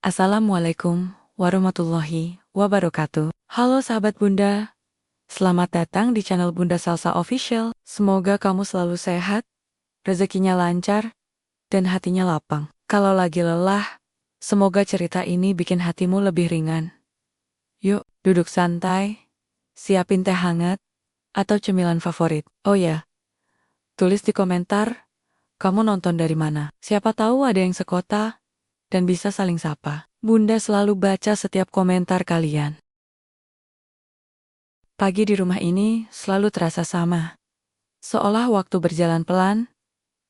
Assalamualaikum warahmatullahi wabarakatuh. Halo sahabat Bunda, selamat datang di channel Bunda Salsa Official. Semoga kamu selalu sehat, rezekinya lancar, dan hatinya lapang. Kalau lagi lelah, semoga cerita ini bikin hatimu lebih ringan. Yuk, duduk santai, siapin teh hangat, atau cemilan favorit. Oh ya, tulis di komentar, kamu nonton dari mana? Siapa tahu ada yang sekota, dan bisa saling sapa. Bunda selalu baca setiap komentar kalian. Pagi di rumah ini selalu terasa sama. Seolah waktu berjalan pelan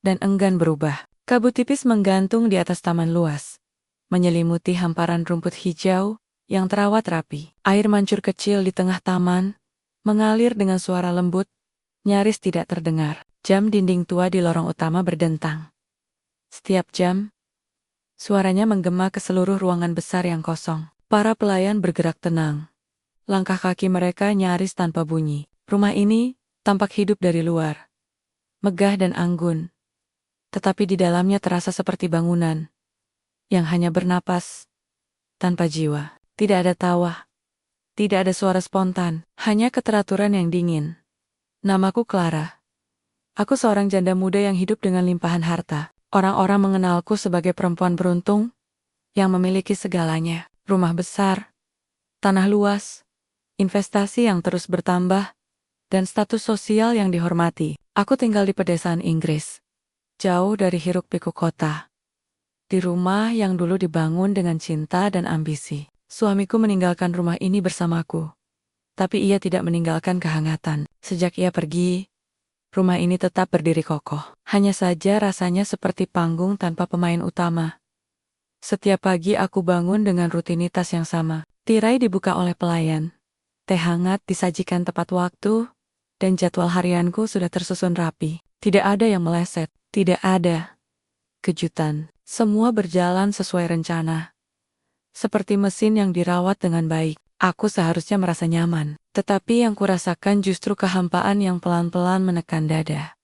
dan enggan berubah. Kabut tipis menggantung di atas taman luas, menyelimuti hamparan rumput hijau yang terawat rapi. Air mancur kecil di tengah taman mengalir dengan suara lembut, nyaris tidak terdengar. Jam dinding tua di lorong utama berdentang. Setiap jam, suaranya menggema ke seluruh ruangan besar yang kosong. Para pelayan bergerak tenang. Langkah kaki mereka nyaris tanpa bunyi. Rumah ini tampak hidup dari luar, megah dan anggun. Tetapi di dalamnya terasa seperti bangunan yang hanya bernapas, tanpa jiwa. Tidak ada tawa, tidak ada suara spontan, hanya keteraturan yang dingin. Namaku Clara. Aku seorang janda muda yang hidup dengan limpahan harta. Orang-orang mengenalku sebagai perempuan beruntung yang memiliki segalanya. Rumah besar, tanah luas, investasi yang terus bertambah, dan status sosial yang dihormati. Aku tinggal di pedesaan Inggris, jauh dari hiruk-pikuk kota. Di rumah yang dulu dibangun dengan cinta dan ambisi. Suamiku meninggalkan rumah ini bersamaku. Tapi ia tidak meninggalkan kehangatan. Sejak ia pergi, rumah ini tetap berdiri kokoh. Hanya saja rasanya seperti panggung tanpa pemain utama. Setiap pagi aku bangun dengan rutinitas yang sama. Tirai dibuka oleh pelayan. Teh hangat disajikan tepat waktu, dan jadwal harianku sudah tersusun rapi. Tidak ada yang meleset, tidak ada kejutan. Semua berjalan sesuai rencana. Seperti mesin yang dirawat dengan baik. Aku seharusnya merasa nyaman, tetapi yang kurasakan justru kehampaan yang pelan-pelan menekan dada.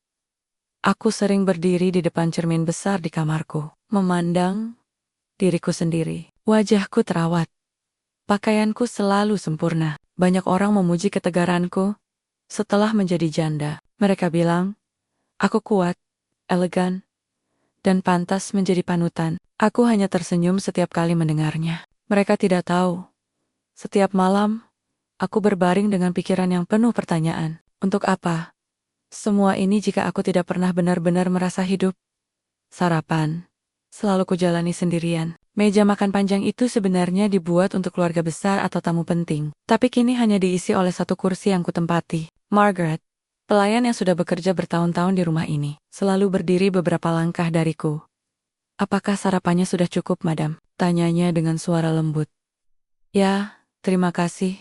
Aku sering berdiri di depan cermin besar di kamarku, memandang diriku sendiri. Wajahku terawat. Pakaianku selalu sempurna. Banyak orang memuji ketegaranku setelah menjadi janda. Mereka bilang, aku kuat, elegan, dan pantas menjadi panutan. Aku hanya tersenyum setiap kali mendengarnya. Mereka tidak tahu. Setiap malam, aku berbaring dengan pikiran yang penuh pertanyaan. Untuk apa? Semua ini jika aku tidak pernah benar-benar merasa hidup. Sarapan selalu kujalani sendirian. Meja makan panjang itu sebenarnya dibuat untuk keluarga besar atau tamu penting. Tapi kini hanya diisi oleh satu kursi yang kutempati. Margaret, pelayan yang sudah bekerja bertahun-tahun di rumah ini, selalu berdiri beberapa langkah dariku. Apakah sarapannya sudah cukup, madam? Tanyanya dengan suara lembut. Ya, terima kasih.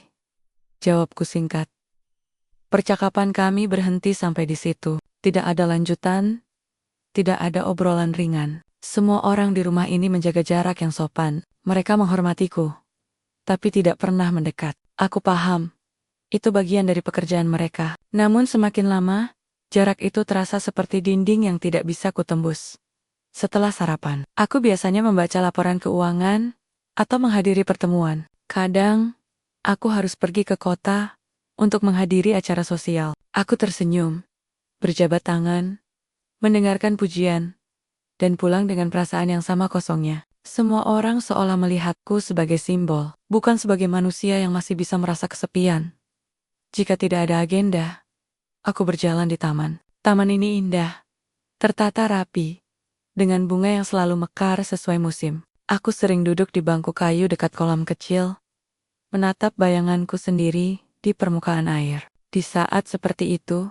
Jawabku singkat. Percakapan kami berhenti sampai di situ. Tidak ada lanjutan, tidak ada obrolan ringan. Semua orang di rumah ini menjaga jarak yang sopan. Mereka menghormatiku, tapi tidak pernah mendekat. Aku paham, itu bagian dari pekerjaan mereka. Namun semakin lama, jarak itu terasa seperti dinding yang tidak bisa kutembus. Setelah sarapan, aku biasanya membaca laporan keuangan atau menghadiri pertemuan. Kadang, aku harus pergi ke kota untuk menghadiri acara sosial. Aku tersenyum, berjabat tangan, mendengarkan pujian, dan pulang dengan perasaan yang sama kosongnya. Semua orang seolah melihatku sebagai simbol, bukan sebagai manusia yang masih bisa merasa kesepian. Jika tidak ada agenda, aku berjalan di taman. Taman ini indah, tertata rapi, dengan bunga yang selalu mekar sesuai musim. Aku sering duduk di bangku kayu dekat kolam kecil, menatap bayanganku sendiri di permukaan air. Di saat seperti itu,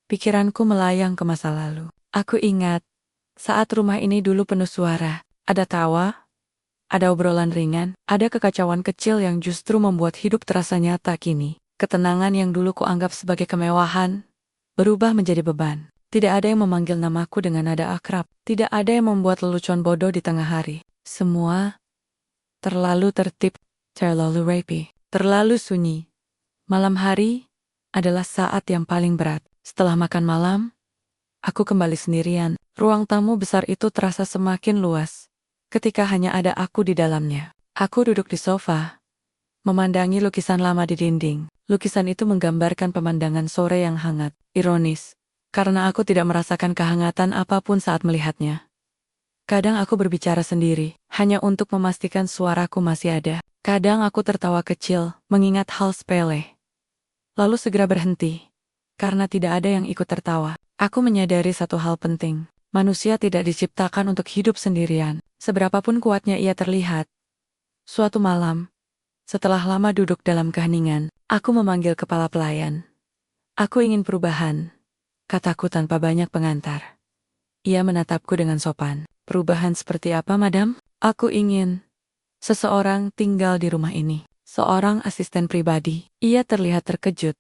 pikiranku melayang ke masa lalu. Aku ingat, saat rumah ini dulu penuh suara, ada tawa, ada obrolan ringan, ada kekacauan kecil yang justru membuat hidup terasa nyata kini. Ketenangan yang dulu kuanggap sebagai kemewahan, berubah menjadi beban. Tidak ada yang memanggil namaku dengan nada akrab, tidak ada yang membuat lelucon bodoh di tengah hari. Semua terlalu tertib, terlalu rapi, terlalu sunyi. Malam hari adalah saat yang paling berat. Setelah makan malam, aku kembali sendirian. Ruang tamu besar itu terasa semakin luas, ketika hanya ada aku di dalamnya. Aku duduk di sofa, memandangi lukisan lama di dinding. Lukisan itu menggambarkan pemandangan sore yang hangat, ironis, karena aku tidak merasakan kehangatan apapun saat melihatnya. Kadang aku berbicara sendiri, hanya untuk memastikan suaraku masih ada. Kadang aku tertawa kecil, mengingat hal sepele. Lalu segera berhenti, karena tidak ada yang ikut tertawa. Aku menyadari satu hal penting. Manusia tidak diciptakan untuk hidup sendirian, seberapapun kuatnya ia terlihat. Suatu malam, setelah lama duduk dalam keheningan, aku memanggil kepala pelayan. Aku ingin perubahan, kataku tanpa banyak pengantar. Ia menatapku dengan sopan. Perubahan seperti apa, madam? Aku ingin seseorang tinggal di rumah ini. Seorang asisten pribadi. Ia terlihat terkejut,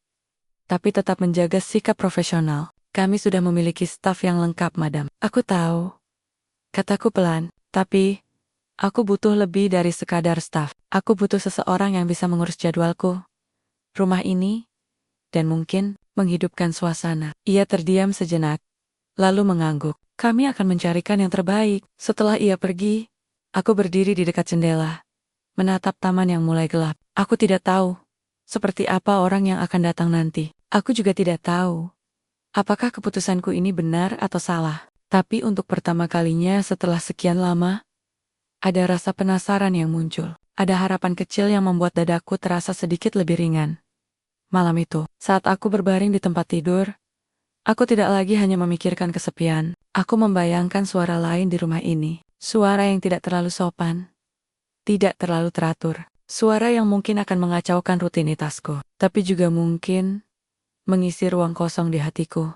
tapi tetap menjaga sikap profesional. Kami sudah memiliki staf yang lengkap, madam. Aku tahu, kataku pelan, tapi aku butuh lebih dari sekadar staf. Aku butuh seseorang yang bisa mengurus jadwalku, rumah ini, dan mungkin menghidupkan suasana. Ia terdiam sejenak, lalu mengangguk. Kami akan mencarikan yang terbaik. Setelah ia pergi, aku berdiri di dekat jendela, menatap taman yang mulai gelap. Aku tidak tahu seperti apa orang yang akan datang nanti. Aku juga tidak tahu apakah keputusanku ini benar atau salah. Tapi untuk pertama kalinya setelah sekian lama, ada rasa penasaran yang muncul. Ada harapan kecil yang membuat dadaku terasa sedikit lebih ringan. Malam itu, saat aku berbaring di tempat tidur, aku tidak lagi hanya memikirkan kesepian. Aku membayangkan suara lain di rumah ini. Suara yang tidak terlalu sopan, tidak terlalu teratur. Suara yang mungkin akan mengacaukan rutinitasku, tapi juga mungkin mengisi ruang kosong di hatiku.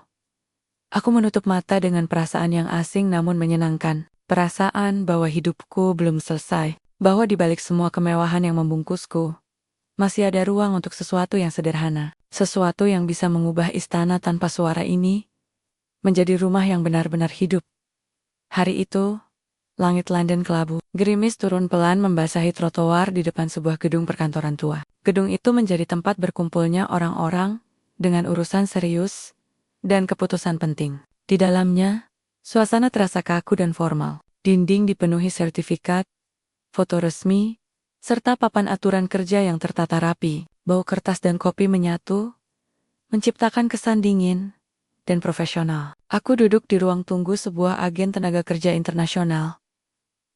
Aku menutup mata dengan perasaan yang asing namun menyenangkan. Perasaan bahwa hidupku belum selesai, bahwa di balik semua kemewahan yang membungkusku, masih ada ruang untuk sesuatu yang sederhana. Sesuatu yang bisa mengubah istana tanpa suara ini menjadi rumah yang benar-benar hidup. Hari itu, langit London kelabu. Gerimis turun pelan membasahi trotoar di depan sebuah gedung perkantoran tua. Gedung itu menjadi tempat berkumpulnya orang-orang dengan urusan serius dan keputusan penting. Di dalamnya, suasana terasa kaku dan formal. Dinding dipenuhi sertifikat, foto resmi, serta papan aturan kerja yang tertata rapi. Bau kertas dan kopi menyatu, menciptakan kesan dingin dan profesional. Aku duduk di ruang tunggu sebuah agen tenaga kerja internasional,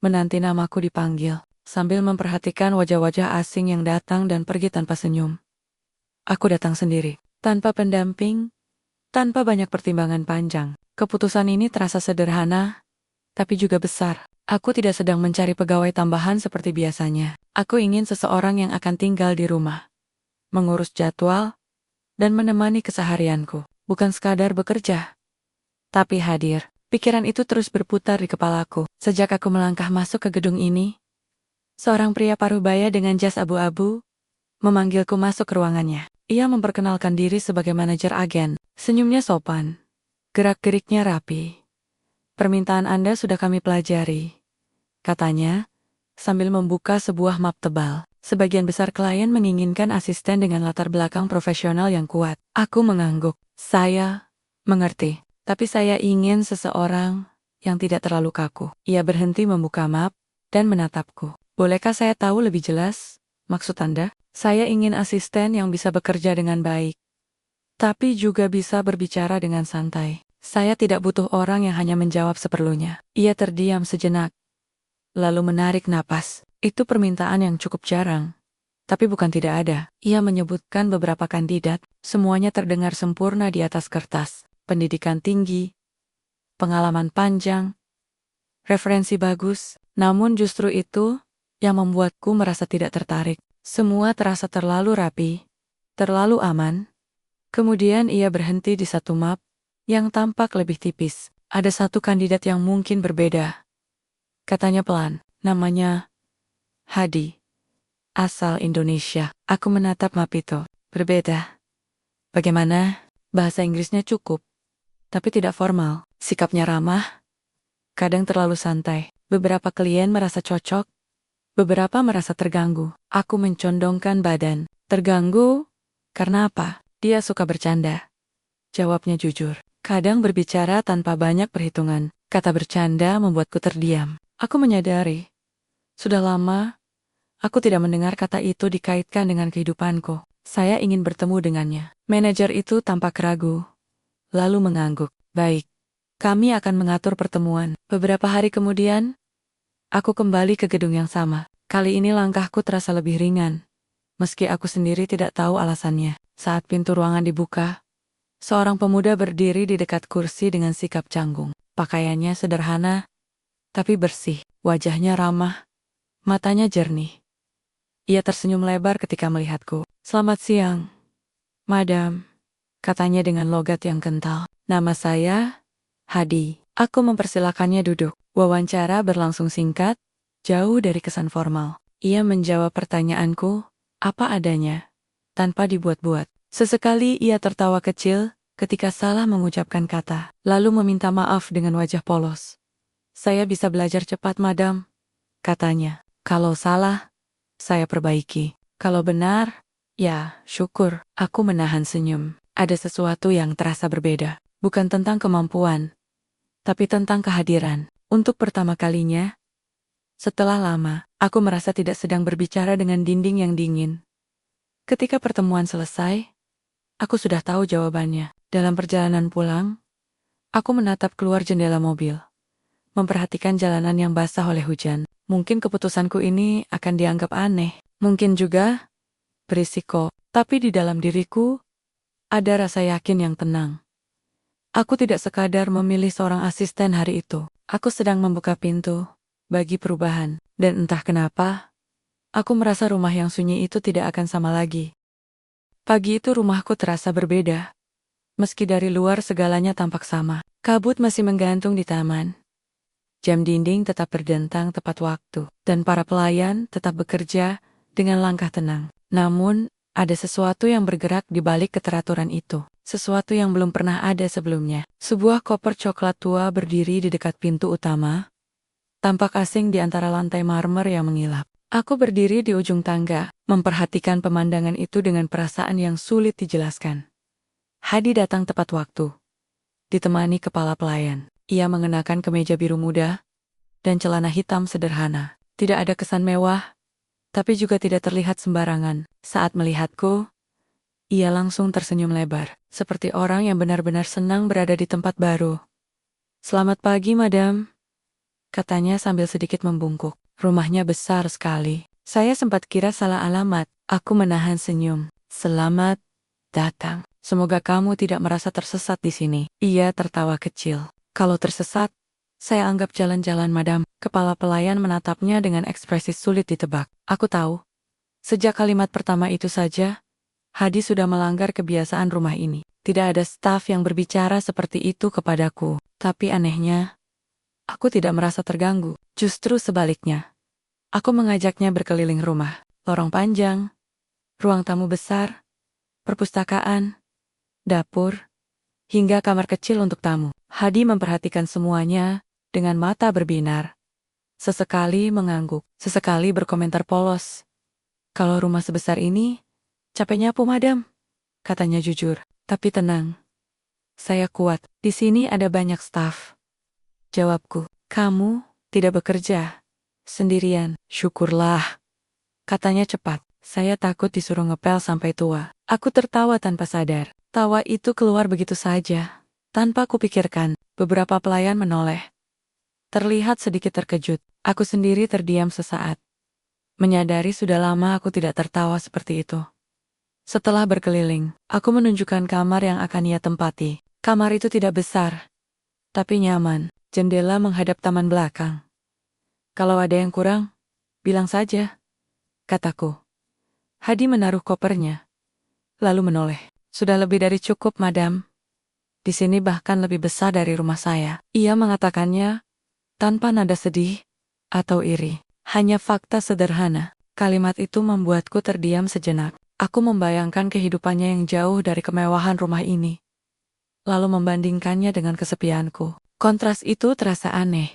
menanti namaku dipanggil, sambil memperhatikan wajah-wajah asing yang datang dan pergi tanpa senyum. Aku datang sendiri, tanpa pendamping, tanpa banyak pertimbangan panjang. Keputusan ini terasa sederhana, tapi juga besar. Aku tidak sedang mencari pegawai tambahan seperti biasanya. Aku ingin seseorang yang akan tinggal di rumah, mengurus jadwal, dan menemani keseharianku. Bukan sekadar bekerja, tapi hadir. Pikiran itu terus berputar di kepalaku. Sejak aku melangkah masuk ke gedung ini, seorang pria parubaya dengan jas abu-abu memanggilku masuk ke ruangannya. Ia memperkenalkan diri sebagai manajer agen. Senyumnya sopan, gerak-geriknya rapi. Permintaan Anda sudah kami pelajari, katanya, sambil membuka sebuah map tebal. Sebagian besar klien menginginkan asisten dengan latar belakang profesional yang kuat. Aku mengangguk. Saya mengerti, tapi saya ingin seseorang yang tidak terlalu kaku. Ia berhenti membuka map dan menatapku. Bolehkah saya tahu lebih jelas maksud Anda? Saya ingin asisten yang bisa bekerja dengan baik, tapi juga bisa berbicara dengan santai. Saya tidak butuh orang yang hanya menjawab seperlunya. Ia terdiam sejenak, lalu menarik napas. Itu permintaan yang cukup jarang, tapi bukan tidak ada. Ia menyebutkan beberapa kandidat, semuanya terdengar sempurna di atas kertas. Pendidikan tinggi, pengalaman panjang, referensi bagus. Namun justru itu yang membuatku merasa tidak tertarik. Semua terasa terlalu rapi, terlalu aman. Kemudian ia berhenti di satu map yang tampak lebih tipis. Ada satu kandidat yang mungkin berbeda, katanya pelan. Namanya Hadi, asal Indonesia. Aku menatap map itu. Berbeda. Bagaimana? Bahasa Inggrisnya cukup, tapi tidak formal. Sikapnya ramah, kadang terlalu santai. Beberapa klien merasa cocok, beberapa merasa terganggu. Aku mencondongkan badan. Terganggu? Karena apa? Dia suka bercanda. Jawabnya jujur. Kadang berbicara tanpa banyak perhitungan. Kata bercanda membuatku terdiam. Aku menyadari, sudah lama, aku tidak mendengar kata itu dikaitkan dengan kehidupanku. Saya ingin bertemu dengannya. Manajer itu tampak ragu, lalu mengangguk. Baik, kami akan mengatur pertemuan. Beberapa hari kemudian, aku kembali ke gedung yang sama. Kali ini langkahku terasa lebih ringan, meski aku sendiri tidak tahu alasannya. Saat pintu ruangan dibuka, seorang pemuda berdiri di dekat kursi dengan sikap canggung. Pakaiannya sederhana, tapi bersih. Wajahnya ramah, matanya jernih. Ia tersenyum lebar ketika melihatku. Selamat siang, Madam, katanya dengan logat yang kental. Nama saya, Hadi. Aku mempersilakannya duduk. Wawancara berlangsung singkat, jauh dari kesan formal. Ia menjawab pertanyaanku, apa adanya, tanpa dibuat-buat. Sesekali ia tertawa kecil ketika salah mengucapkan kata, lalu meminta maaf dengan wajah polos. Saya bisa belajar cepat, Madam, katanya. Kalau salah, saya perbaiki. Kalau benar, ya, syukur. Aku menahan senyum. Ada sesuatu yang terasa berbeda. Bukan tentang kemampuan, tapi tentang kehadiran. Untuk pertama kalinya, setelah lama, aku merasa tidak sedang berbicara dengan dinding yang dingin. Ketika pertemuan selesai, aku sudah tahu jawabannya. Dalam perjalanan pulang, aku menatap keluar jendela mobil, memperhatikan jalanan yang basah oleh hujan. Mungkin keputusanku ini akan dianggap aneh. Mungkin juga berisiko, tapi di dalam diriku ada rasa yakin yang tenang. Aku tidak sekadar memilih seorang asisten hari itu. Aku sedang membuka pintu bagi perubahan. Dan entah kenapa, aku merasa rumah yang sunyi itu tidak akan sama lagi. Pagi itu rumahku terasa berbeda. Meski dari luar segalanya tampak sama. Kabut masih menggantung di taman. Jam dinding tetap berdentang tepat waktu. Dan para pelayan tetap bekerja dengan langkah tenang. Namun, ada sesuatu yang bergerak di balik keteraturan itu. Sesuatu yang belum pernah ada sebelumnya. Sebuah koper coklat tua berdiri di dekat pintu utama, tampak asing di antara lantai marmer yang mengilap. Aku berdiri di ujung tangga, memperhatikan pemandangan itu dengan perasaan yang sulit dijelaskan. Hadi datang tepat waktu, ditemani kepala pelayan. Ia mengenakan kemeja biru muda dan celana hitam sederhana. Tidak ada kesan mewah, tapi juga tidak terlihat sembarangan. Saat melihatku, ia langsung tersenyum lebar, seperti orang yang benar-benar senang berada di tempat baru. Selamat pagi, Madam, katanya sambil sedikit membungkuk. Rumahnya besar sekali. Saya sempat kira salah alamat. Aku menahan senyum. Selamat datang. Semoga kamu tidak merasa tersesat di sini. Ia tertawa kecil. Kalau tersesat, saya anggap jalan-jalan, Madam. Kepala pelayan menatapnya dengan ekspresi sulit ditebak. Aku tahu. Sejak kalimat pertama itu saja, Hadi sudah melanggar kebiasaan rumah ini. Tidak ada staf yang berbicara seperti itu kepadaku. Tapi anehnya, aku tidak merasa terganggu. Justru sebaliknya. Aku mengajaknya berkeliling rumah. Lorong panjang, ruang tamu besar, perpustakaan, dapur, hingga kamar kecil untuk tamu. Hadi memperhatikan semuanya dengan mata berbinar. Sesekali mengangguk, sesekali berkomentar polos. Kalau rumah sebesar ini, capeknya apa, Madam? Katanya jujur. Tapi tenang. Saya kuat. Di sini ada banyak staf. Jawabku. Kamu tidak bekerja sendirian. Syukurlah. Katanya cepat. Saya takut disuruh ngepel sampai tua. Aku tertawa tanpa sadar. Tawa itu keluar begitu saja. Tanpa kupikirkan, beberapa pelayan menoleh. Terlihat sedikit terkejut. Aku sendiri terdiam sesaat. Menyadari sudah lama aku tidak tertawa seperti itu. Setelah berkeliling, aku menunjukkan kamar yang akan ia tempati. Kamar itu tidak besar, tapi nyaman. Jendela menghadap taman belakang. Kalau ada yang kurang, bilang saja, kataku. Hadi menaruh kopernya, lalu menoleh. Sudah lebih dari cukup, Madam. Di sini bahkan lebih besar dari rumah saya. Ia mengatakannya tanpa nada sedih atau iri. Hanya fakta sederhana. Kalimat itu membuatku terdiam sejenak. Aku membayangkan kehidupannya yang jauh dari kemewahan rumah ini, lalu membandingkannya dengan kesepianku. Kontras itu terasa aneh.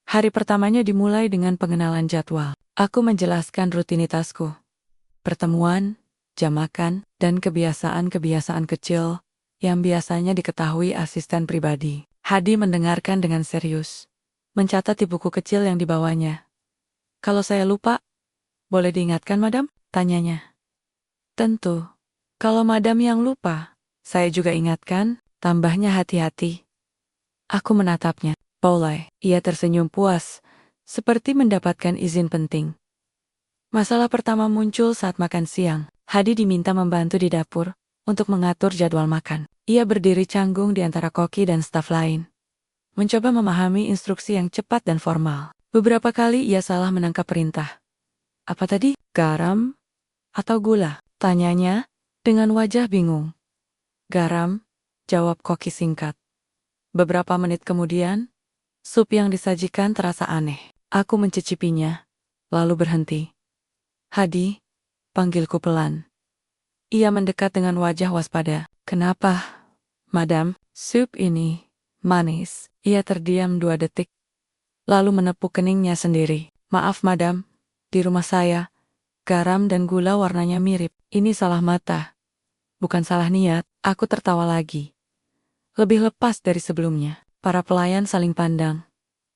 Hari pertamanya dimulai dengan pengenalan jadwal. Aku menjelaskan rutinitasku. Pertemuan, jam makan, dan kebiasaan-kebiasaan kecil yang biasanya diketahui asisten pribadi. Hadi mendengarkan dengan serius. mencatat di buku kecil yang dibawanya. Kalau saya lupa, boleh diingatkan, Madam? Tanyanya. Tentu. Kalau Madam yang lupa, saya juga ingatkan, tambahnya hati-hati. Aku menatapnya. Boleh. Ia tersenyum puas, seperti mendapatkan izin penting. Masalah pertama muncul saat makan siang. Hadi diminta membantu di dapur untuk mengatur jadwal makan. Ia berdiri canggung di antara koki dan staf lain, mencoba memahami instruksi yang cepat dan formal. Beberapa kali ia salah menangkap perintah. Apa tadi? Garam atau gula? Tanyanya dengan wajah bingung. Garam, jawab koki singkat. Beberapa menit kemudian, sup yang disajikan terasa aneh. Aku mencicipinya, lalu berhenti. Hadi, panggilku pelan. Ia mendekat dengan wajah waspada. Kenapa, Madam? Sup ini manis. Ia terdiam 2 detik, lalu menepuk keningnya sendiri. Maaf, Madam, di rumah saya, garam dan gula warnanya mirip. Ini salah mata, bukan salah niat. Aku tertawa lagi. Lebih lepas dari sebelumnya. Para pelayan saling pandang.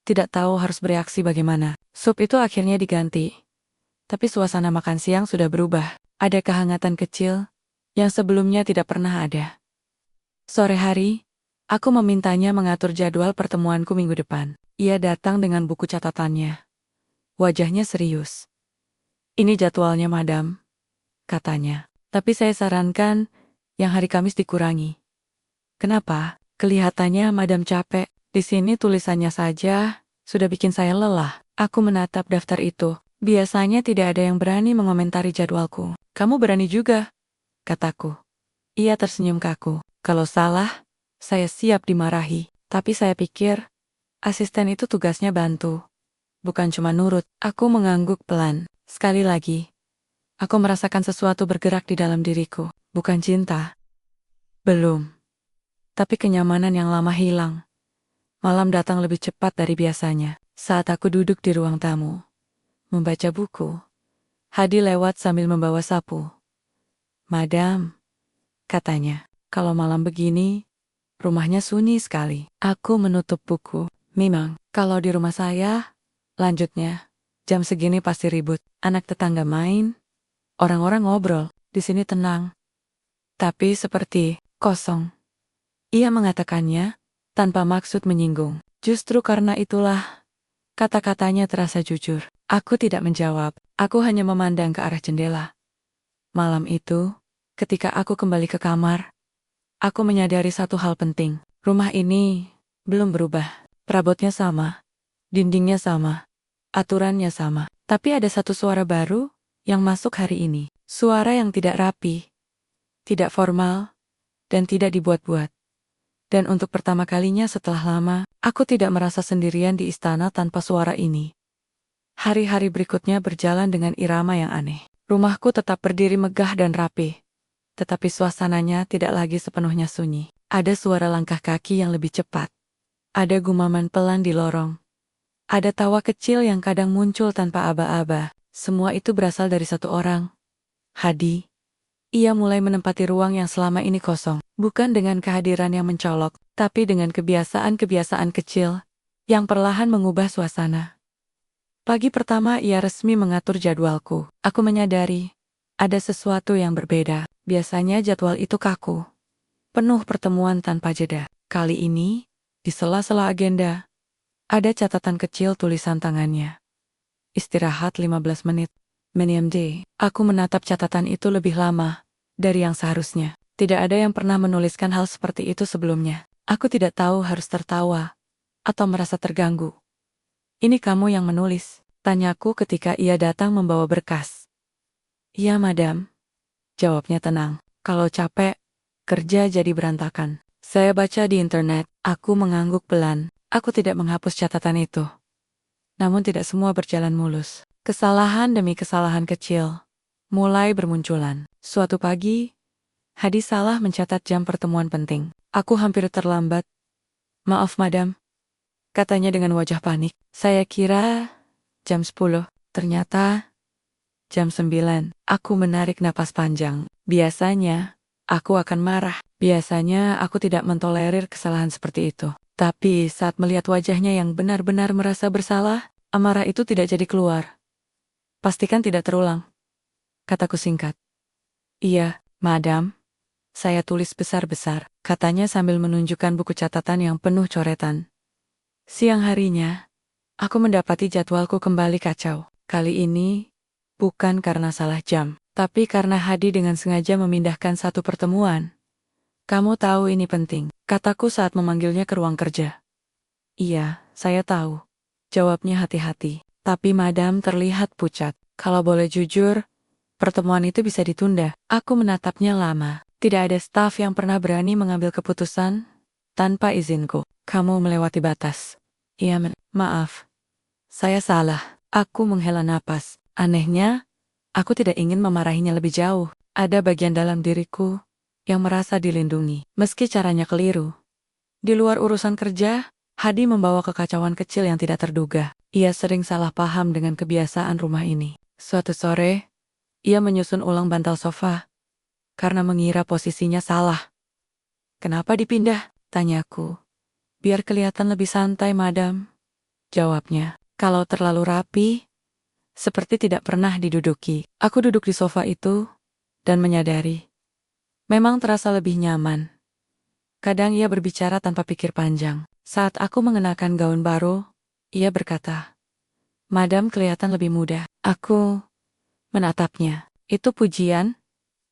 Tidak tahu harus bereaksi bagaimana. Sup itu akhirnya diganti. Tapi suasana makan siang sudah berubah. Ada kehangatan kecil yang sebelumnya tidak pernah ada. Sore hari, aku memintanya mengatur jadwal pertemuanku minggu depan. Ia datang dengan buku catatannya. Wajahnya serius. Ini jadwalnya, Madam, katanya. Tapi saya sarankan yang hari Kamis dikurangi. Kenapa? Kelihatannya Madam capek. Di sini tulisannya saja sudah bikin saya lelah. Aku menatap daftar itu. Biasanya tidak ada yang berani mengomentari jadwalku. Kamu berani juga, kataku. Ia tersenyum kaku. Kalau salah, saya siap dimarahi. Tapi saya pikir, asisten itu tugasnya bantu, bukan cuma nurut. Aku mengangguk pelan. Sekali lagi, aku merasakan sesuatu bergerak di dalam diriku. Bukan cinta. Belum. Tapi kenyamanan yang lama hilang. Malam datang lebih cepat dari biasanya. Saat aku duduk di ruang tamu, membaca buku, Hadi lewat sambil membawa sapu. Madam, katanya, kalau malam begini, rumahnya sunyi sekali. Aku menutup buku. Memang, kalau di rumah saya, lanjutnya, jam segini pasti ribut. Anak tetangga main, orang-orang ngobrol. Di sini tenang. Tapi seperti kosong. Ia mengatakannya tanpa maksud menyinggung. Justru karena itulah, kata-katanya terasa jujur. Aku tidak menjawab. Aku hanya memandang ke arah jendela. Malam itu, ketika aku kembali ke kamar, aku menyadari satu hal penting. Rumah ini belum berubah. Perabotnya sama, dindingnya sama, aturannya sama. Tapi ada satu suara baru yang masuk hari ini. Suara yang tidak rapi, tidak formal, dan tidak dibuat-buat. Dan untuk pertama kalinya setelah lama, aku tidak merasa sendirian di istana tanpa suara ini. Hari-hari berikutnya berjalan dengan irama yang aneh. Rumahku tetap berdiri megah dan rapi, tetapi suasananya tidak lagi sepenuhnya sunyi. Ada suara langkah kaki yang lebih cepat. Ada gumaman pelan di lorong. Ada tawa kecil yang kadang muncul tanpa aba-aba. Semua itu berasal dari satu orang. Hadi. Ia mulai menempati ruang yang selama ini kosong. Bukan dengan kehadiran yang mencolok, tapi dengan kebiasaan-kebiasaan kecil yang perlahan mengubah suasana. Pagi pertama ia resmi mengatur jadwalku. Aku menyadari ada sesuatu yang berbeda. Biasanya jadwal itu kaku, penuh pertemuan tanpa jeda. Kali ini, di sela-sela agenda, ada catatan kecil tulisan tangannya. Istirahat 15 menit. Medium day. Aku menatap catatan itu lebih lama dari yang seharusnya. Tidak ada yang pernah menuliskan hal seperti itu sebelumnya. Aku tidak tahu harus tertawa atau merasa terganggu. Ini kamu yang menulis, tanyaku ketika ia datang membawa berkas. Iya, Madam. Jawabnya tenang. Kalau capek, kerja jadi berantakan. Saya baca di internet. Aku mengangguk pelan. Aku tidak menghapus catatan itu. Namun tidak semua berjalan mulus. Kesalahan demi kesalahan kecil mulai bermunculan. Suatu pagi, Hadi salah mencatat jam pertemuan penting. Aku hampir terlambat. Maaf, Madam, katanya dengan wajah panik. Saya kira jam 10. Ternyata jam 9. Aku menarik napas panjang. Biasanya, aku akan marah. Biasanya aku tidak mentolerir kesalahan seperti itu. Tapi saat melihat wajahnya yang benar-benar merasa bersalah, amarah itu tidak jadi keluar. Pastikan tidak terulang, kataku singkat. Iya, madam. Saya tulis besar-besar, katanya sambil menunjukkan buku catatan yang penuh coretan. Siang harinya, aku mendapati jadwalku kembali kacau. Kali ini, bukan karena salah jam, tapi karena Hadi dengan sengaja memindahkan satu pertemuan. Kamu tahu ini penting, kataku saat memanggilnya ke ruang kerja. Iya, saya tahu. Jawabnya hati-hati. Tapi madam terlihat pucat. Kalau boleh jujur, pertemuan itu bisa ditunda. Aku menatapnya lama. Tidak ada staf yang pernah berani mengambil keputusan tanpa izinku. Kamu melewati batas. Iya, maaf. Saya salah. Aku menghela napas. Anehnya, aku tidak ingin memarahinya lebih jauh. Ada bagian dalam diriku yang merasa dilindungi, meski caranya keliru. Di luar urusan kerja, Hadi membawa kekacauan kecil yang tidak terduga. Ia sering salah paham dengan kebiasaan rumah ini. Suatu sore, ia menyusun ulang bantal sofa karena mengira posisinya salah. Kenapa dipindah? Tanyaku. Biar kelihatan lebih santai, madam. Jawabnya. Kalau terlalu rapi, seperti tidak pernah diduduki. Aku duduk di sofa itu dan menyadari. Memang terasa lebih nyaman. Kadang ia berbicara tanpa pikir panjang. Saat aku mengenakan gaun baru, ia berkata, "Madam kelihatan lebih muda." Aku menatapnya. Itu pujian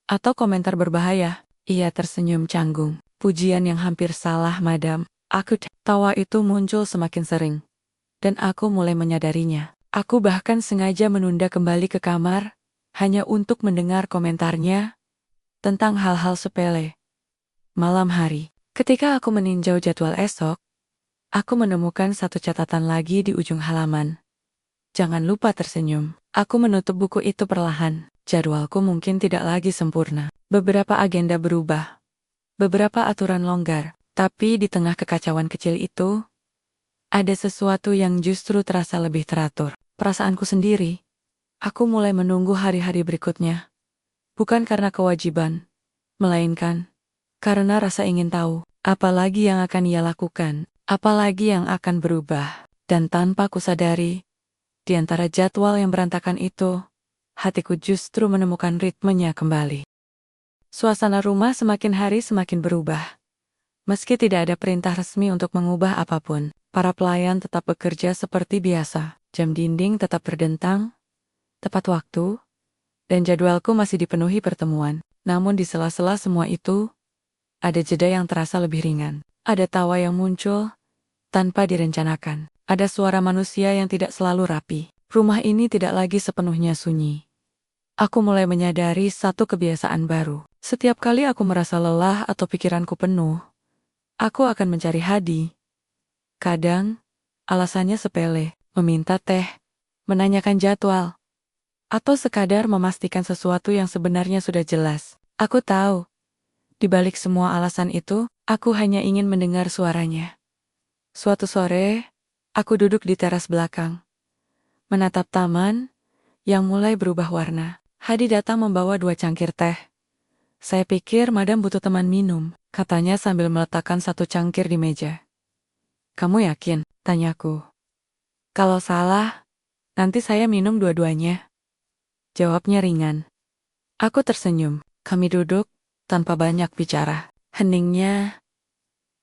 atau komentar berbahaya? Ia tersenyum canggung. Pujian yang hampir salah, madam. Tawa itu muncul semakin sering. Dan aku mulai menyadarinya. Aku bahkan sengaja menunda kembali ke kamar, hanya untuk mendengar komentarnya tentang hal-hal sepele. Malam hari, ketika aku meninjau jadwal esok, aku menemukan satu catatan lagi di ujung halaman. Jangan lupa tersenyum. Aku menutup buku itu perlahan. Jadwalku mungkin tidak lagi sempurna. Beberapa agenda berubah. Beberapa aturan longgar. Tapi di tengah kekacauan kecil itu, ada sesuatu yang justru terasa lebih teratur. Perasaanku sendiri. Aku mulai menunggu hari-hari berikutnya. Bukan karena kewajiban, melainkan karena rasa ingin tahu, apalagi yang akan ia lakukan, apalagi yang akan berubah. Dan tanpa kusadari, di antara jadwal yang berantakan itu, hatiku justru menemukan ritmenya kembali. Suasana rumah semakin hari semakin berubah. Meski tidak ada perintah resmi untuk mengubah apapun, para pelayan tetap bekerja seperti biasa. Jam dinding tetap berdentang, tepat waktu, dan jadwalku masih dipenuhi pertemuan. Namun di sela-sela semua itu, ada jeda yang terasa lebih ringan. Ada tawa yang muncul tanpa direncanakan. Ada suara manusia yang tidak selalu rapi. Rumah ini tidak lagi sepenuhnya sunyi. Aku mulai menyadari satu kebiasaan baru. Setiap kali aku merasa lelah atau pikiranku penuh, aku akan mencari Hadi. Kadang, alasannya sepele, meminta teh, menanyakan jadwal, atau sekadar memastikan sesuatu yang sebenarnya sudah jelas. Aku tahu, di balik semua alasan itu, aku hanya ingin mendengar suaranya. Suatu sore, aku duduk di teras belakang, menatap taman yang mulai berubah warna. Hadi datang membawa 2 cangkir teh. Saya pikir madam butuh teman minum, katanya sambil meletakkan 1 cangkir di meja. Kamu yakin? Tanyaku. Kalau salah, nanti saya minum dua-duanya. Jawabnya ringan. Aku tersenyum. Kami duduk tanpa banyak bicara. Heningnya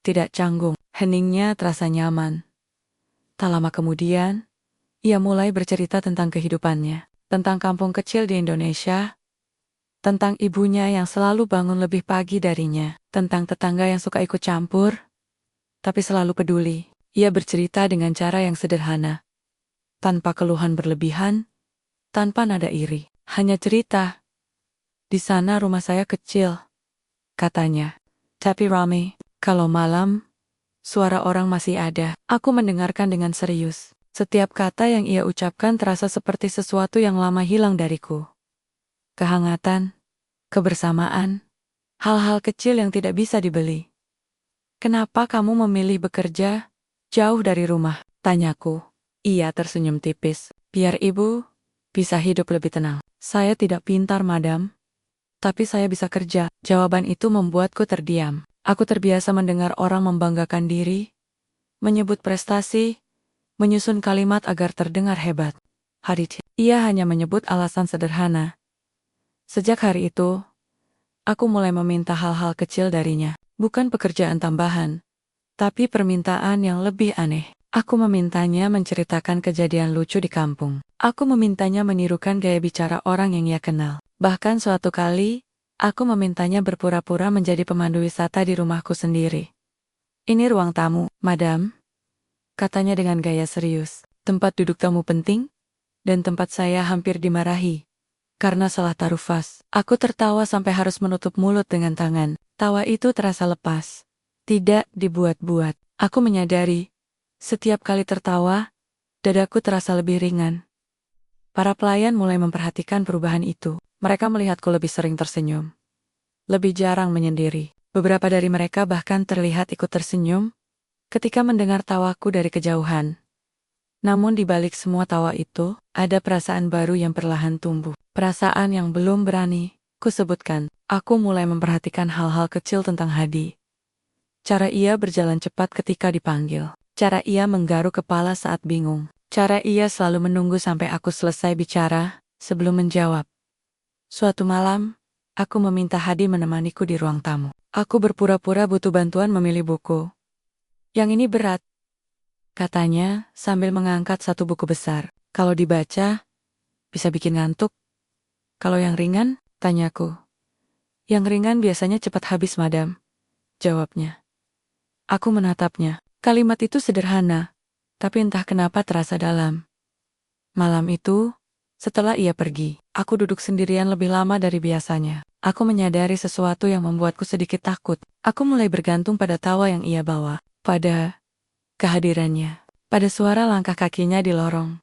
tidak canggung. Heningnya terasa nyaman. Tak lama kemudian, ia mulai bercerita tentang kehidupannya, tentang kampung kecil di Indonesia, tentang ibunya yang selalu bangun lebih pagi darinya, tentang tetangga yang suka ikut campur, tapi selalu peduli. Ia bercerita dengan cara yang sederhana, tanpa keluhan berlebihan, tanpa nada iri. Hanya cerita. Di sana rumah saya kecil, katanya. Tapi rame. Kalau malam, suara orang masih ada. Aku mendengarkan dengan serius. Setiap kata yang ia ucapkan terasa seperti sesuatu yang lama hilang dariku. Kehangatan, kebersamaan, hal-hal kecil yang tidak bisa dibeli. Kenapa kamu memilih bekerja jauh dari rumah? Tanyaku. Ia tersenyum tipis. Biar ibu bisa hidup lebih tenang. Saya tidak pintar, madam. Tapi saya bisa kerja. Jawaban itu membuatku terdiam. Aku terbiasa mendengar orang membanggakan diri, menyebut prestasi, menyusun kalimat agar terdengar hebat. Ia hanya menyebut alasan sederhana. Sejak hari itu, aku mulai meminta hal-hal kecil darinya. Bukan pekerjaan tambahan, tapi permintaan yang lebih aneh. Aku memintanya menceritakan kejadian lucu di kampung. Aku memintanya menirukan gaya bicara orang yang ia kenal. Bahkan suatu kali, aku memintanya berpura-pura menjadi pemandu wisata di rumahku sendiri. "Ini ruang tamu, madam," katanya dengan gaya serius. "Tempat duduk tamu penting, dan tempat saya hampir dimarahi karena salah taruh vas." Aku tertawa sampai harus menutup mulut dengan tangan. Tawa itu terasa lepas, tidak dibuat-buat. Aku menyadari, setiap kali tertawa, dadaku terasa lebih ringan. Para pelayan mulai memperhatikan perubahan itu. Mereka melihatku lebih sering tersenyum, lebih jarang menyendiri. Beberapa dari mereka bahkan terlihat ikut tersenyum ketika mendengar tawaku dari kejauhan. Namun di balik semua tawa itu, ada perasaan baru yang perlahan tumbuh. Perasaan yang belum berani kusebutkan. Aku mulai memperhatikan hal-hal kecil tentang Hadi. Cara ia berjalan cepat ketika dipanggil. Cara ia menggaruk kepala saat bingung. Cara ia selalu menunggu sampai aku selesai bicara sebelum menjawab. Suatu malam, aku meminta Hadi menemaniku di ruang tamu. Aku berpura-pura butuh bantuan memilih buku. "Yang ini berat," katanya sambil mengangkat satu buku besar. "Kalau dibaca, bisa bikin ngantuk." "Kalau yang ringan?" tanyaku. "Yang ringan biasanya cepat habis, madam," jawabnya. Aku menatapnya. Kalimat itu sederhana, tapi entah kenapa terasa dalam. Malam itu, setelah ia pergi, aku duduk sendirian lebih lama dari biasanya. Aku menyadari sesuatu yang membuatku sedikit takut. Aku mulai bergantung pada tawa yang ia bawa, pada kehadirannya, pada suara langkah kakinya di lorong.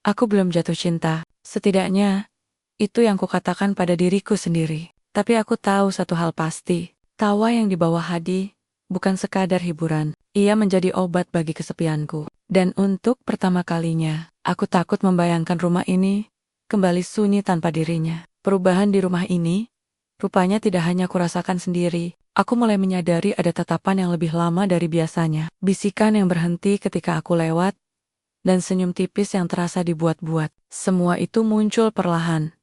Aku belum jatuh cinta, setidaknya itu yang kukatakan pada diriku sendiri. Tapi aku tahu satu hal pasti, tawa yang dibawa Hadi bukan sekadar hiburan, ia menjadi obat bagi kesepianku. Dan untuk pertama kalinya, aku takut membayangkan rumah ini kembali sunyi tanpa dirinya. Perubahan di rumah ini, rupanya tidak hanya kurasakan sendiri. Aku mulai menyadari ada tatapan yang lebih lama dari biasanya. Bisikan yang berhenti ketika aku lewat, dan senyum tipis yang terasa dibuat-buat. Semua itu muncul perlahan.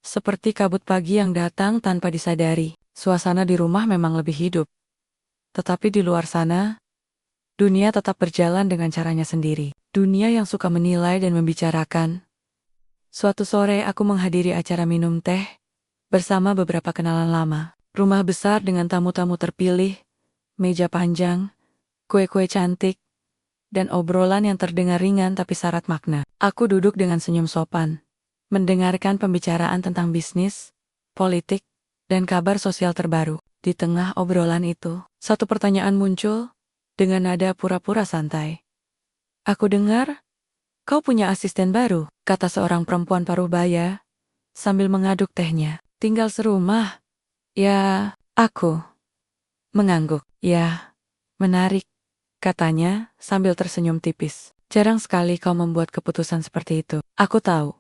Seperti kabut pagi yang datang tanpa disadari. Suasana di rumah memang lebih hidup. Tetapi di luar sana, dunia tetap berjalan dengan caranya sendiri. Dunia yang suka menilai dan membicarakan. Suatu sore aku menghadiri acara minum teh bersama beberapa kenalan lama. Rumah besar dengan tamu-tamu terpilih, meja panjang, kue-kue cantik, dan obrolan yang terdengar ringan tapi syarat makna. Aku duduk dengan senyum sopan, mendengarkan pembicaraan tentang bisnis, politik, dan kabar sosial terbaru. Di tengah obrolan itu, satu pertanyaan muncul dengan nada pura-pura santai. "Aku dengar, kau punya asisten baru," kata seorang perempuan paruh baya, sambil mengaduk tehnya. "Tinggal serumah." "Ya," aku mengangguk. "Ya, menarik," katanya sambil tersenyum tipis. "Jarang sekali kau membuat keputusan seperti itu." Aku tahu,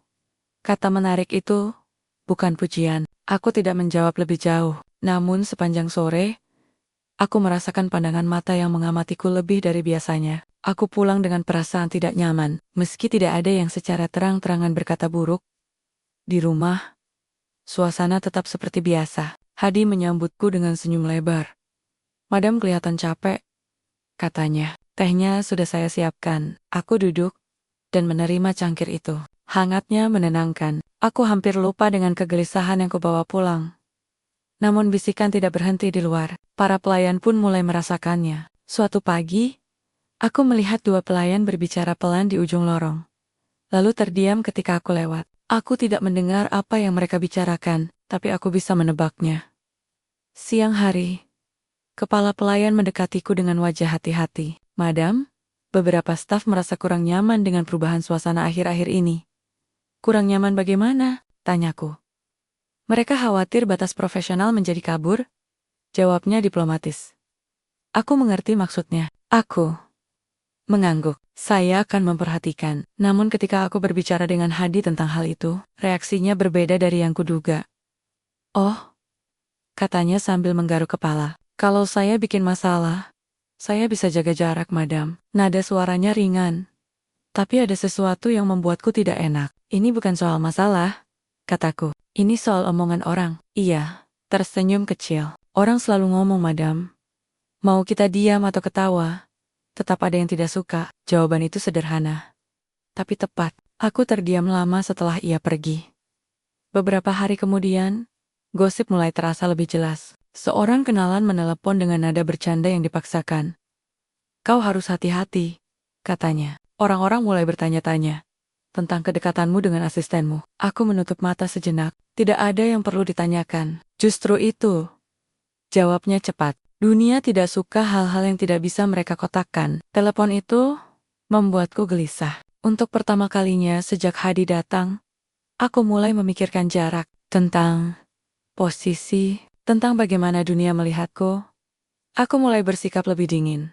kata menarik itu bukan pujian. Aku tidak menjawab lebih jauh. Namun sepanjang sore, aku merasakan pandangan mata yang mengamatiku lebih dari biasanya. Aku pulang dengan perasaan tidak nyaman. Meski tidak ada yang secara terang-terangan berkata buruk, di rumah, suasana tetap seperti biasa. Hadi menyambutku dengan senyum lebar. "Madam kelihatan capek," katanya. "Tehnya sudah saya siapkan." Aku duduk dan menerima cangkir itu. Hangatnya menenangkan. Aku hampir lupa dengan kegelisahan yang kubawa pulang. Namun bisikan tidak berhenti di luar. Para pelayan pun mulai merasakannya. Suatu pagi, aku melihat dua pelayan berbicara pelan di ujung lorong. Lalu terdiam ketika aku lewat. Aku tidak mendengar apa yang mereka bicarakan, tapi aku bisa menebaknya. Siang hari, kepala pelayan mendekatiku dengan wajah hati-hati. "Madam, beberapa staf merasa kurang nyaman dengan perubahan suasana akhir-akhir ini." "Kurang nyaman bagaimana?" tanyaku. "Mereka khawatir batas profesional menjadi kabur," jawabnya diplomatis. Aku mengerti maksudnya. Aku mengangguk. Saya akan memperhatikan. Namun ketika aku berbicara dengan Hadi tentang hal itu, reaksinya berbeda dari yang kuduga. "Oh," katanya sambil menggaruk kepala. "Kalau saya bikin masalah, Saya bisa jaga jarak, madam. Nada suaranya ringan. Tapi ada sesuatu yang membuatku tidak enak. Ini bukan soal masalah, kataku. Ini soal omongan orang. Iya, tersenyum kecil. Orang selalu ngomong, madam. Mau kita diam atau ketawa, tetap ada yang tidak suka. Jawaban itu sederhana, tapi tepat. Aku terdiam lama setelah ia pergi. Beberapa hari kemudian, gosip mulai terasa lebih jelas. Seorang kenalan menelepon dengan nada bercanda yang dipaksakan. Kau harus hati-hati, katanya. Orang-orang mulai bertanya-tanya tentang kedekatanmu dengan asistenmu. Aku menutup mata sejenak. Tidak ada yang perlu ditanyakan. Justru itu, jawabnya cepat. Dunia tidak suka hal-hal yang tidak bisa mereka kotakkan. Telepon itu membuatku gelisah. Untuk pertama kalinya sejak Hadi datang, aku mulai memikirkan jarak, tentang posisi, tentang bagaimana dunia melihatku. Aku mulai bersikap lebih dingin.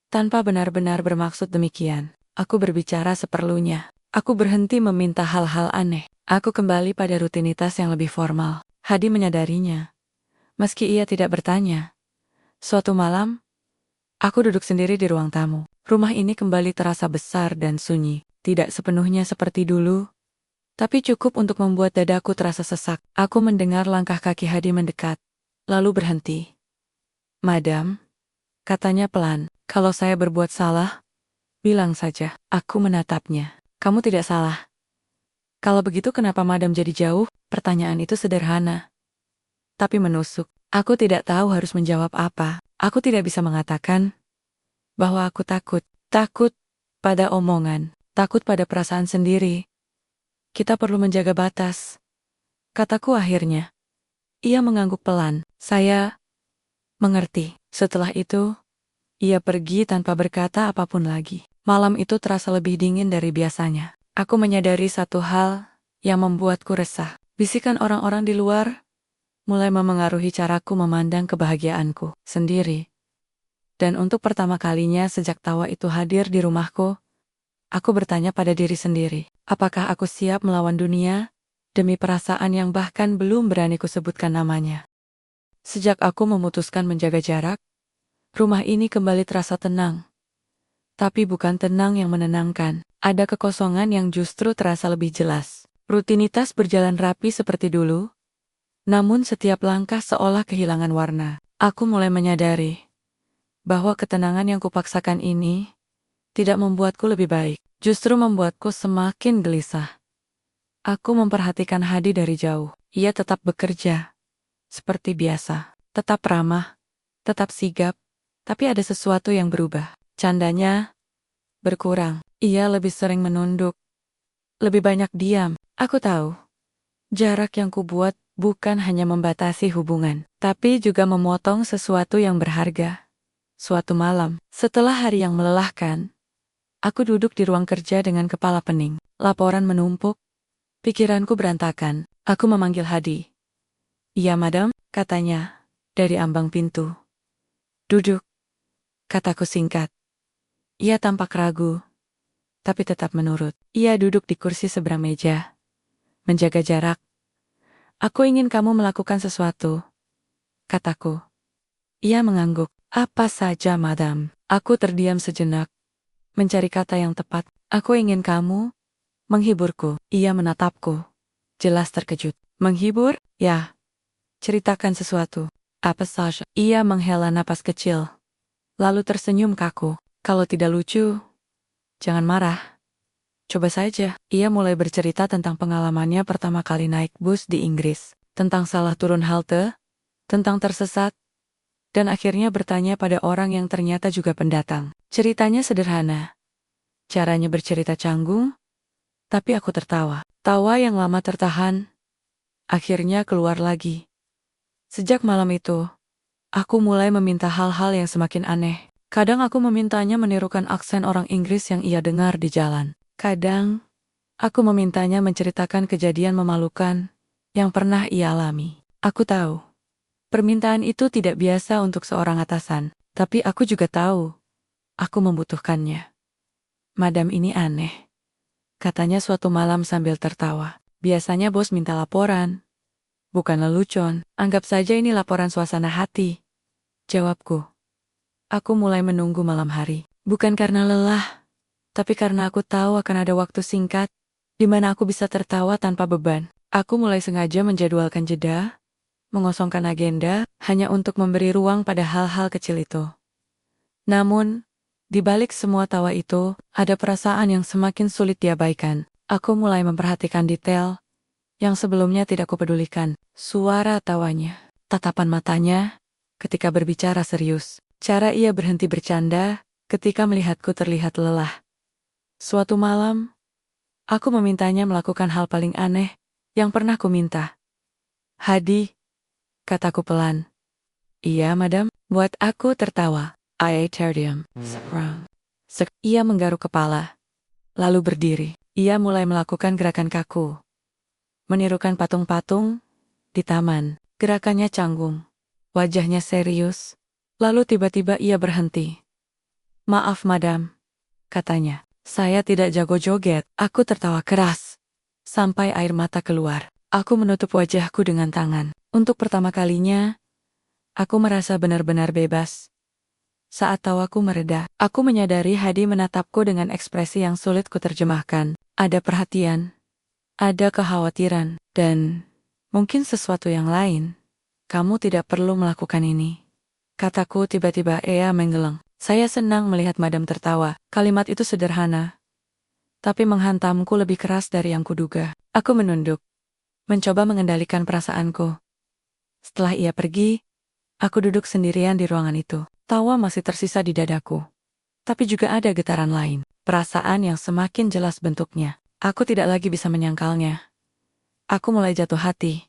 Tanpa benar-benar bermaksud demikian, aku berbicara seperlunya. Aku berhenti meminta hal-hal aneh. Aku kembali pada rutinitas yang lebih formal. Hadi menyadarinya. Meski ia tidak bertanya. Suatu malam, aku duduk sendiri di ruang tamu. Rumah ini kembali terasa besar dan sunyi. Tidak sepenuhnya seperti dulu, tapi cukup untuk membuat dadaku terasa sesak. Aku mendengar langkah kaki Hadi mendekat, lalu berhenti. Madam, katanya pelan, kalau saya berbuat salah, bilang saja. Aku menatapnya. Kamu tidak salah. Kalau begitu kenapa Madam jadi jauh? Pertanyaan itu sederhana, tapi menusuk. Aku tidak tahu harus menjawab apa. Aku tidak bisa mengatakan bahwa aku takut. Takut pada omongan, takut pada perasaan sendiri. Kita perlu menjaga batas, kataku akhirnya. Ia mengangguk pelan. Saya mengerti. Setelah itu, ia pergi tanpa berkata apapun lagi. Malam itu terasa lebih dingin dari biasanya. Aku menyadari satu hal yang membuatku resah. Bisikan orang-orang di luar mulai memengaruhi caraku memandang kebahagiaanku sendiri. Dan untuk pertama kalinya sejak tawa itu hadir di rumahku, aku bertanya pada diri sendiri, apakah aku siap melawan dunia demi perasaan yang bahkan belum berani kusebutkan namanya. Sejak aku memutuskan menjaga jarak, rumah ini kembali terasa tenang. Tapi bukan tenang yang menenangkan. Ada kekosongan yang justru terasa lebih jelas. Rutinitas berjalan rapi seperti dulu, namun setiap langkah seolah kehilangan warna. Aku mulai menyadari bahwa ketenangan yang kupaksakan ini tidak membuatku lebih baik, justru membuatku semakin gelisah. Aku memperhatikan Hadi dari jauh. Ia tetap bekerja seperti biasa, tetap ramah, tetap sigap, tapi ada sesuatu yang berubah. Candanya berkurang. Ia lebih sering menunduk, lebih banyak diam. Aku tahu, jarak yang kubuat bukan hanya membatasi hubungan, tapi juga memotong sesuatu yang berharga. Suatu malam, setelah hari yang melelahkan, aku duduk di ruang kerja dengan kepala pening. Laporan menumpuk, pikiranku berantakan. Aku memanggil Hadi. Iya, madam, katanya, dari ambang pintu. Duduk, kataku singkat. Ia tampak ragu, tapi tetap menurut. Ia duduk di kursi seberang meja, menjaga jarak. Aku ingin kamu melakukan sesuatu, kataku. Ia mengangguk. Apa saja, madam? Aku terdiam sejenak, mencari kata yang tepat. Aku ingin kamu menghiburku. Ia menatapku, jelas terkejut. Menghibur? Ya. Ceritakan sesuatu. Apa saja? Ia menghela napas kecil, lalu tersenyum kaku. Kalau tidak lucu, jangan marah. Coba saja. Ia mulai bercerita tentang pengalamannya pertama kali naik bus di Inggris, tentang salah turun halte, tentang tersesat, dan akhirnya bertanya pada orang yang ternyata juga pendatang. Ceritanya sederhana. Caranya bercerita canggung, tapi aku tertawa. Tawa yang lama tertahan, akhirnya keluar lagi. Sejak malam itu, aku mulai meminta hal-hal yang semakin aneh. Kadang aku memintanya menirukan aksen orang Inggris yang ia dengar di jalan. Kadang, aku memintanya menceritakan kejadian memalukan yang pernah ia alami. Aku tahu, permintaan itu tidak biasa untuk seorang atasan, tapi aku juga tahu, aku membutuhkannya. Madam ini aneh, katanya suatu malam sambil tertawa. Biasanya bos minta laporan, bukan lelucon. Anggap saja ini laporan suasana hati, jawabku. Aku mulai menunggu malam hari. Bukan karena lelah, tapi karena aku tahu akan ada waktu singkat di mana aku bisa tertawa tanpa beban. Aku mulai sengaja menjadwalkan jeda, mengosongkan agenda, hanya untuk memberi ruang pada hal-hal kecil itu. Namun, di balik semua tawa itu, ada perasaan yang semakin sulit diabaikan. Aku mulai memperhatikan detail yang sebelumnya tidak kupedulikan. Suara tawanya, tatapan matanya ketika berbicara serius, cara ia berhenti bercanda ketika melihatku terlihat lelah. Suatu malam, aku memintanya melakukan hal paling aneh yang pernah kuminta. "Hadi," kataku pelan. "Iya, madam." Buat aku tertawa. I told him. Sekarang. Ia menggaruk kepala, lalu berdiri. Ia mulai melakukan gerakan kaku, menirukan patung-patung di taman. Gerakannya canggung, wajahnya serius. Lalu tiba-tiba ia berhenti. "Maaf, madam," katanya. "Saya tidak jago joget." Aku tertawa keras, sampai air mata keluar. Aku menutup wajahku dengan tangan. Untuk pertama kalinya, aku merasa benar-benar bebas. Saat tawaku mereda, aku menyadari Hadi menatapku dengan ekspresi yang sulit kuterjemahkan. Ada perhatian, ada kekhawatiran, dan mungkin sesuatu yang lain. "Kamu tidak perlu melakukan ini," kataku tiba-tiba. Ia menggeleng. Saya senang melihat madam tertawa. Kalimat itu sederhana, tapi menghantamku lebih keras dari yang kuduga. Aku menunduk, mencoba mengendalikan perasaanku. Setelah ia pergi, aku duduk sendirian di ruangan itu. Tawa masih tersisa di dadaku. Tapi juga ada getaran lain. Perasaan yang semakin jelas bentuknya. Aku tidak lagi bisa menyangkalnya. Aku mulai jatuh hati.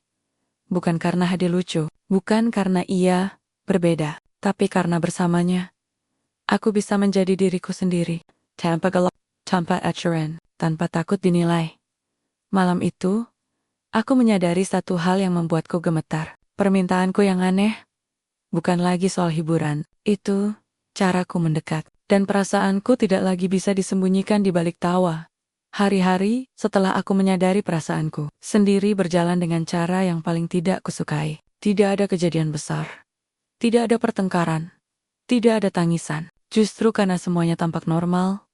Bukan karena Hadi lucu. Bukan karena ia berbeda. Tapi karena bersamanya, aku bisa menjadi diriku sendiri. Tanpa gelap, tanpa acuran, tanpa takut dinilai. Malam itu, aku menyadari satu hal yang membuatku gemetar. Permintaanku yang aneh bukan lagi soal hiburan. Itu caraku mendekat. Dan perasaanku tidak lagi bisa disembunyikan di balik tawa. Hari-hari setelah aku menyadari perasaanku sendiri berjalan dengan cara yang paling tidak kusukai. Tidak ada kejadian besar. Tidak ada pertengkaran. Tidak ada tangisan. Justru karena semuanya tampak normal,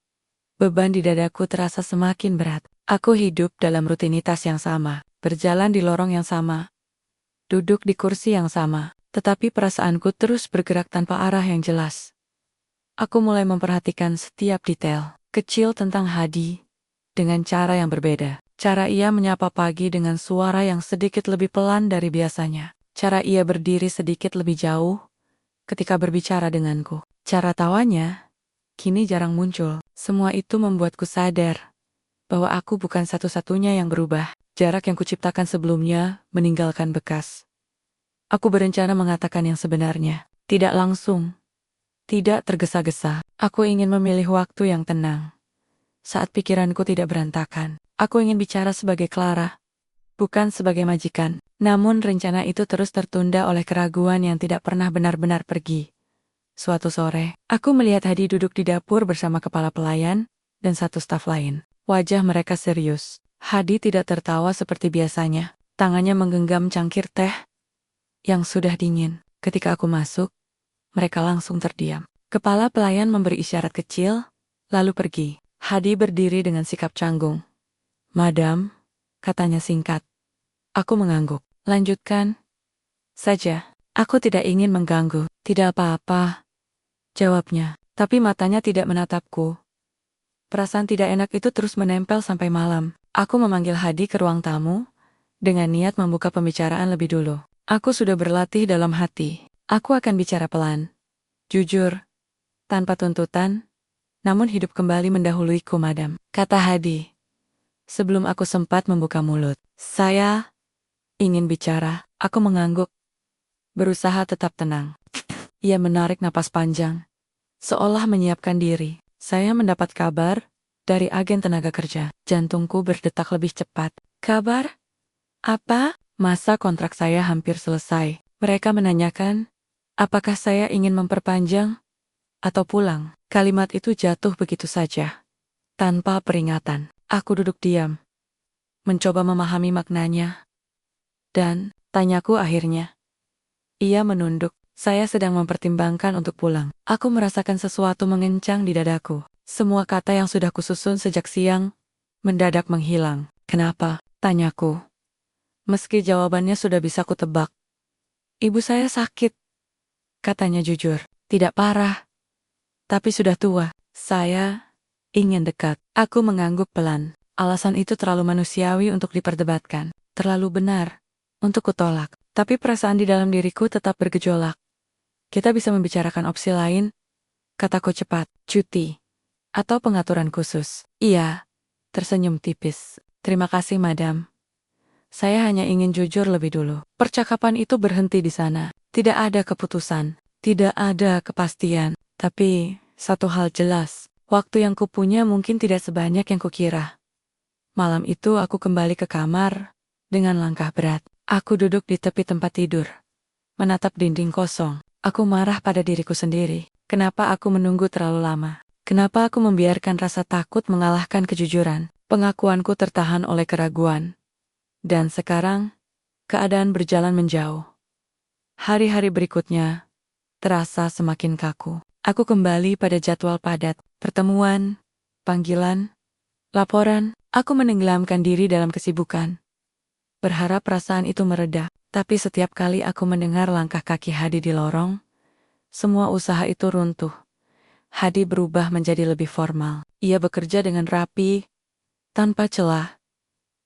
beban di dadaku terasa semakin berat. Aku hidup dalam rutinitas yang sama, berjalan di lorong yang sama, duduk di kursi yang sama, tetapi perasaanku terus bergerak tanpa arah yang jelas. Aku mulai memperhatikan setiap detail kecil tentang Hadi dengan cara yang berbeda. Cara ia menyapa pagi dengan suara yang sedikit lebih pelan dari biasanya. Cara ia berdiri sedikit lebih jauh ketika berbicara denganku. Cara tawanya kini jarang muncul. Semua itu membuatku sadar bahwa aku bukan satu-satunya yang berubah. Jarak yang kuciptakan sebelumnya meninggalkan bekas. Aku berencana mengatakan yang sebenarnya. Tidak langsung. Tidak tergesa-gesa. Aku ingin memilih waktu yang tenang. Saat pikiranku tidak berantakan. Aku ingin bicara sebagai Clara, bukan sebagai majikan. Namun rencana itu terus tertunda oleh keraguan yang tidak pernah benar-benar pergi. Suatu sore, aku melihat Hadi duduk di dapur bersama kepala pelayan dan satu staf lain. Wajah mereka serius. Hadi tidak tertawa seperti biasanya. Tangannya menggenggam cangkir teh yang sudah dingin. Ketika aku masuk, mereka langsung terdiam. Kepala pelayan memberi isyarat kecil, lalu pergi. Hadi berdiri dengan sikap canggung. "Madam," katanya singkat. Aku mengangguk. "Lanjutkan saja. Aku tidak ingin mengganggu." "Tidak apa-apa," jawabnya. Tapi matanya tidak menatapku. Perasaan tidak enak itu terus menempel sampai malam. Aku memanggil Hadi ke ruang tamu, dengan niat membuka pembicaraan lebih dulu. Aku sudah berlatih dalam hati. Aku akan bicara pelan, jujur, tanpa tuntutan, namun hidup kembali mendahuluiku, madam, kata Hadi. Sebelum aku sempat membuka mulut, "Saya ingin bicara." Aku mengangguk, berusaha tetap tenang. Ia menarik napas panjang, seolah menyiapkan diri. "Saya mendapat kabar dari agen tenaga kerja." Jantungku berdetak lebih cepat. "Kabar? Apa?" "Masa kontrak saya hampir selesai. Mereka menanyakan, apakah saya ingin memperpanjang atau pulang." Kalimat itu jatuh begitu saja, tanpa peringatan. Aku duduk diam, mencoba memahami maknanya. Dan, tanyaku akhirnya. Ia menunduk, Saya sedang mempertimbangkan untuk pulang. Aku merasakan sesuatu mengencang di dadaku. Semua kata yang sudah kususun sejak siang mendadak menghilang. Kenapa? Tanyaku. Meski jawabannya sudah bisa kutebak. Ibu saya sakit, katanya jujur. Tidak parah, tapi sudah tua. Saya ingin dekat. Aku mengangguk pelan. Alasan itu terlalu manusiawi untuk diperdebatkan. Terlalu benar untuk kutolak. Tapi perasaan di dalam diriku tetap bergejolak. Kita bisa membicarakan opsi lain, kataku cepat. Cuti. Atau pengaturan khusus. Iya. Tersenyum tipis. Terima kasih, Madam. Saya hanya ingin jujur lebih dulu. Percakapan itu berhenti di sana. Tidak ada keputusan. Tidak ada kepastian. Tapi, satu hal jelas. Waktu yang kupunya mungkin tidak sebanyak yang kukira. Malam itu aku kembali ke kamar dengan langkah berat. Aku duduk di tepi tempat tidur. Menatap dinding kosong. Aku marah pada diriku sendiri. Kenapa aku menunggu terlalu lama? Kenapa aku membiarkan rasa takut mengalahkan kejujuran? Pengakuanku tertahan oleh keraguan. Dan sekarang, keadaan berjalan menjauh. Hari-hari berikutnya terasa semakin kaku. Aku kembali pada jadwal padat, pertemuan, panggilan, laporan. Aku menenggelamkan diri dalam kesibukan. Berharap perasaan itu mereda, tapi setiap kali aku mendengar langkah kaki Hadi di lorong, semua usaha itu runtuh. Hadi berubah menjadi lebih formal. Ia bekerja dengan rapi, tanpa celah,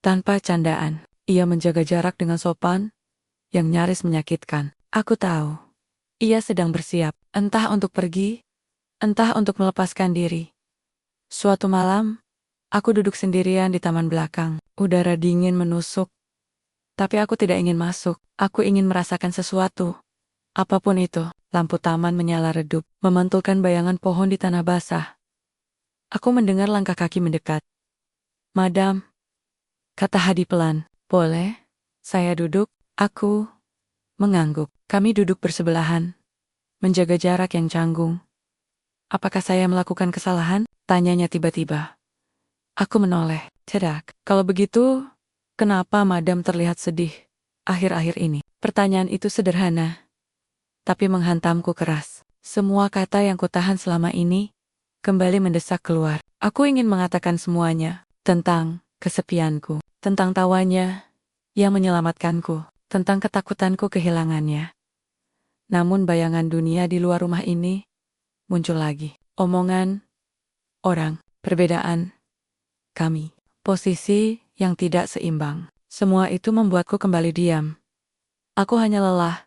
tanpa candaan. Ia menjaga jarak dengan sopan, yang nyaris menyakitkan. Aku tahu. Ia sedang bersiap, entah untuk pergi, entah untuk melepaskan diri. Suatu malam, aku duduk sendirian di taman belakang. Udara dingin menusuk. Tapi aku tidak ingin masuk. Aku ingin merasakan sesuatu. Apapun itu. Lampu taman menyala redup, memantulkan bayangan pohon di tanah basah. Aku mendengar langkah kaki mendekat. Madam, kata Hadi pelan. Boleh? Saya duduk. Aku mengangguk. Kami duduk bersebelahan, menjaga jarak yang canggung. Apakah saya melakukan kesalahan? Tanyanya tiba-tiba. Aku menoleh. Tidak. Kalau begitu, kenapa Madam terlihat sedih akhir-akhir ini? Pertanyaan itu sederhana, tapi menghantamku keras. Semua kata yang kutahan selama ini kembali mendesak keluar. Aku ingin mengatakan semuanya tentang kesepianku, tentang tawanya yang menyelamatkanku, tentang ketakutanku kehilangannya. Namun bayangan dunia di luar rumah ini muncul lagi. Omongan, orang, perbedaan, kami, posisi yang tidak seimbang. Semua itu membuatku kembali diam. Aku hanya lelah.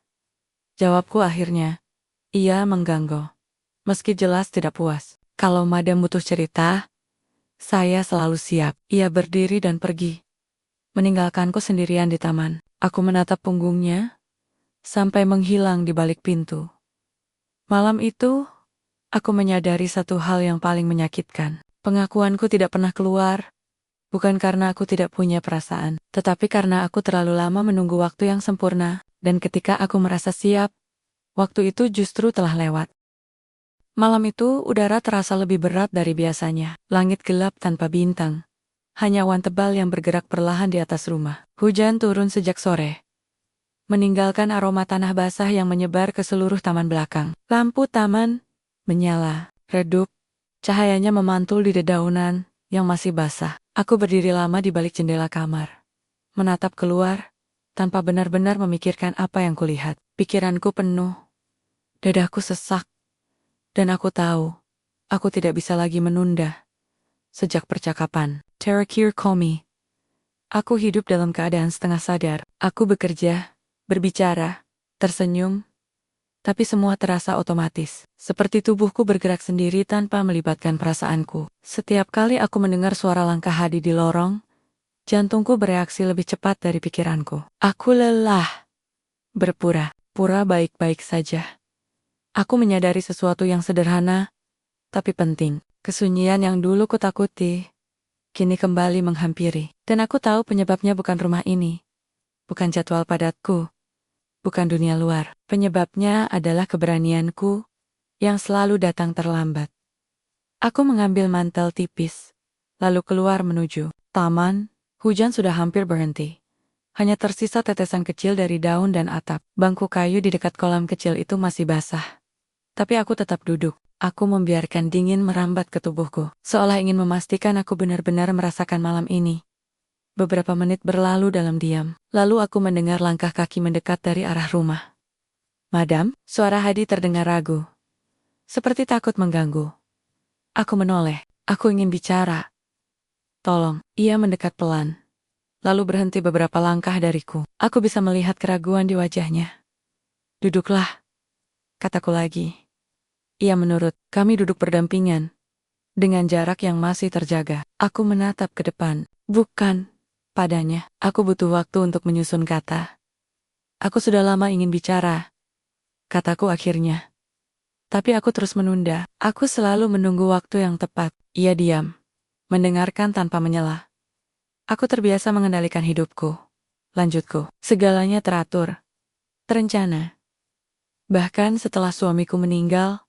Jawabku akhirnya. Ia mengganggu. Meski jelas tidak puas. Kalau Madam butuh cerita, saya selalu siap. Ia berdiri dan pergi, meninggalkanku sendirian di taman. Aku menatap punggungnya sampai menghilang di balik pintu. Malam itu, aku menyadari satu hal yang paling menyakitkan. Pengakuanku tidak pernah keluar, bukan karena aku tidak punya perasaan, tetapi karena aku terlalu lama menunggu waktu yang sempurna, dan ketika aku merasa siap, waktu itu justru telah lewat. Malam itu, udara terasa lebih berat dari biasanya. Langit gelap tanpa bintang. Hanya awan tebal yang bergerak perlahan di atas rumah. Hujan turun sejak sore, meninggalkan aroma tanah basah yang menyebar ke seluruh taman belakang. Lampu taman menyala, redup, cahayanya memantul di dedaunan yang masih basah. Aku berdiri lama di balik jendela kamar, menatap keluar, tanpa benar-benar memikirkan apa yang kulihat. Pikiranku penuh, dadaku sesak, dan aku tahu, aku tidak bisa lagi menunda. Sejak percakapan terakhir kami, aku hidup dalam keadaan setengah sadar. Aku bekerja, berbicara, tersenyum, tapi semua terasa otomatis. Seperti tubuhku bergerak sendiri tanpa melibatkan perasaanku. Setiap kali aku mendengar suara langkah Hadi di lorong, jantungku bereaksi lebih cepat dari pikiranku. Aku lelah, berpura-pura baik-baik saja. Aku menyadari sesuatu yang sederhana, tapi penting. Kesunyian yang dulu kutakuti, kini kembali menghampiri. Dan aku tahu penyebabnya bukan rumah ini, bukan jadwal padatku, bukan dunia luar. Penyebabnya adalah keberanianku yang selalu datang terlambat. Aku mengambil mantel tipis, lalu keluar menuju taman. Hujan sudah hampir berhenti, Hanya tersisa tetesan kecil dari daun dan atap. Bangku kayu di dekat kolam kecil itu masih basah. Tapi aku tetap duduk. Aku membiarkan dingin merambat ke tubuhku, seolah ingin memastikan aku benar-benar merasakan malam ini. Beberapa menit berlalu dalam diam. Lalu aku mendengar langkah kaki mendekat dari arah rumah. "Madam," suara Hadi terdengar ragu. Seperti takut mengganggu. Aku menoleh. Aku ingin bicara. "Tolong." Ia mendekat pelan. Lalu berhenti beberapa langkah dariku. Aku bisa melihat keraguan di wajahnya. "Duduklah," kataku lagi. Ia menurut. Kami duduk berdampingan. Dengan jarak yang masih terjaga. Aku menatap ke depan. "Bukan." Padanya, "Aku butuh waktu untuk menyusun kata. Aku sudah lama ingin bicara," kataku akhirnya. Tapi aku terus menunda. Aku selalu menunggu waktu yang tepat. Ia diam, mendengarkan tanpa menyela. "Aku terbiasa mengendalikan hidupku," lanjutku. "Segalanya teratur, terencana. Bahkan setelah suamiku meninggal,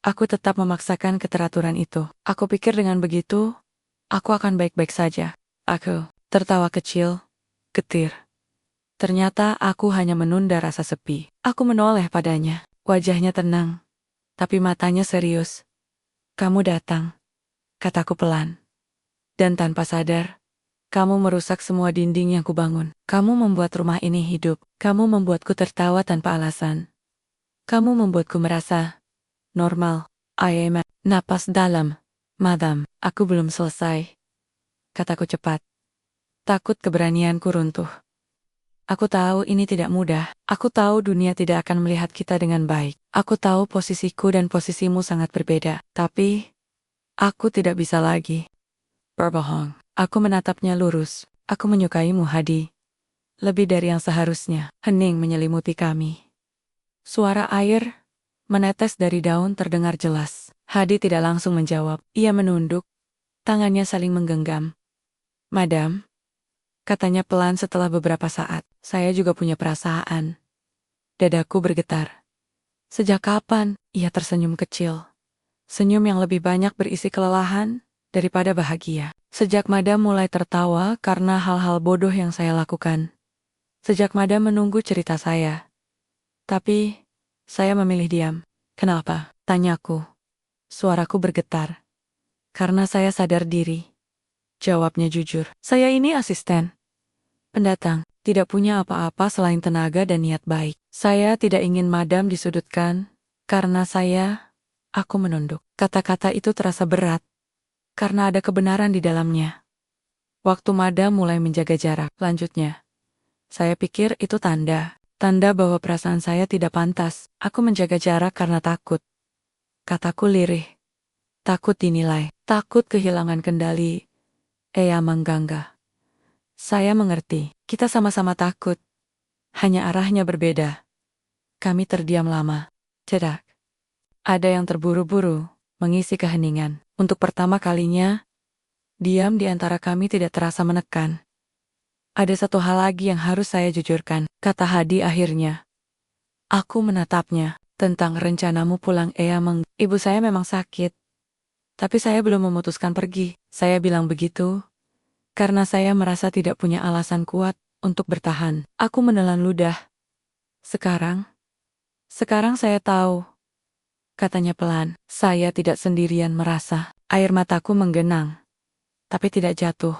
aku tetap memaksakan keteraturan itu. Aku pikir dengan begitu, aku akan baik-baik saja." Aku tertawa kecil, getir. Ternyata aku hanya menunda rasa sepi. Aku menoleh padanya. Wajahnya tenang, tapi matanya serius. "Kamu datang," kataku pelan. "Dan tanpa sadar, kamu merusak semua dinding yang kubangun. Kamu membuat rumah ini hidup. Kamu membuatku tertawa tanpa alasan. Kamu membuatku merasa normal." Napas dalam. "Madam, aku belum selesai," kataku cepat. Takut keberanianku runtuh. Aku tahu ini tidak mudah. Aku tahu dunia tidak akan melihat kita dengan baik. Aku tahu posisiku dan posisimu sangat berbeda. Tapi, aku tidak bisa lagi berbohong. Aku menatapnya lurus. "Aku menyukaimu, Hadi. Lebih dari yang seharusnya." Hening menyelimuti kami. Suara air menetes dari daun terdengar jelas. Hadi tidak langsung menjawab. Ia menunduk. Tangannya saling menggenggam. "Madam," katanya pelan setelah beberapa saat, "saya juga punya perasaan." Dadaku bergetar. "Sejak kapan?" Ia tersenyum kecil. Senyum yang lebih banyak berisi kelelahan daripada bahagia. "Sejak Madam mulai tertawa karena hal-hal bodoh yang saya lakukan. Sejak Madam menunggu cerita saya. Tapi, saya memilih diam." "Kenapa?" tanyaku. Suaraku bergetar. "Karena saya sadar diri." Jawabnya jujur. "Saya ini asisten pendatang, tidak punya apa-apa selain tenaga dan niat baik. Saya tidak ingin Madam disudutkan, karena aku menunduk." Kata-kata itu terasa berat, karena ada kebenaran di dalamnya. "Waktu Madam mulai menjaga jarak," lanjutnya. "Saya pikir itu tanda bahwa perasaan saya tidak pantas. Aku menjaga jarak karena takut." Kataku lirih. Takut dinilai, takut kehilangan kendali. Menggangga. "Saya mengerti, kita sama-sama takut. Hanya arahnya berbeda." Kami terdiam lama. Cedak. Ada yang terburu-buru, mengisi keheningan. Untuk pertama kalinya, diam di antara kami tidak terasa menekan. "Ada satu hal lagi yang harus saya jujurkan," kata Hadi akhirnya. Aku menatapnya. "Tentang rencanamu pulang Ibu saya memang sakit. Tapi saya belum memutuskan pergi." Saya bilang begitu, karena saya merasa tidak punya alasan kuat untuk bertahan. Aku menelan ludah. Sekarang saya tahu," katanya pelan. "Saya tidak sendirian merasa." Air mataku menggenang, tapi tidak jatuh.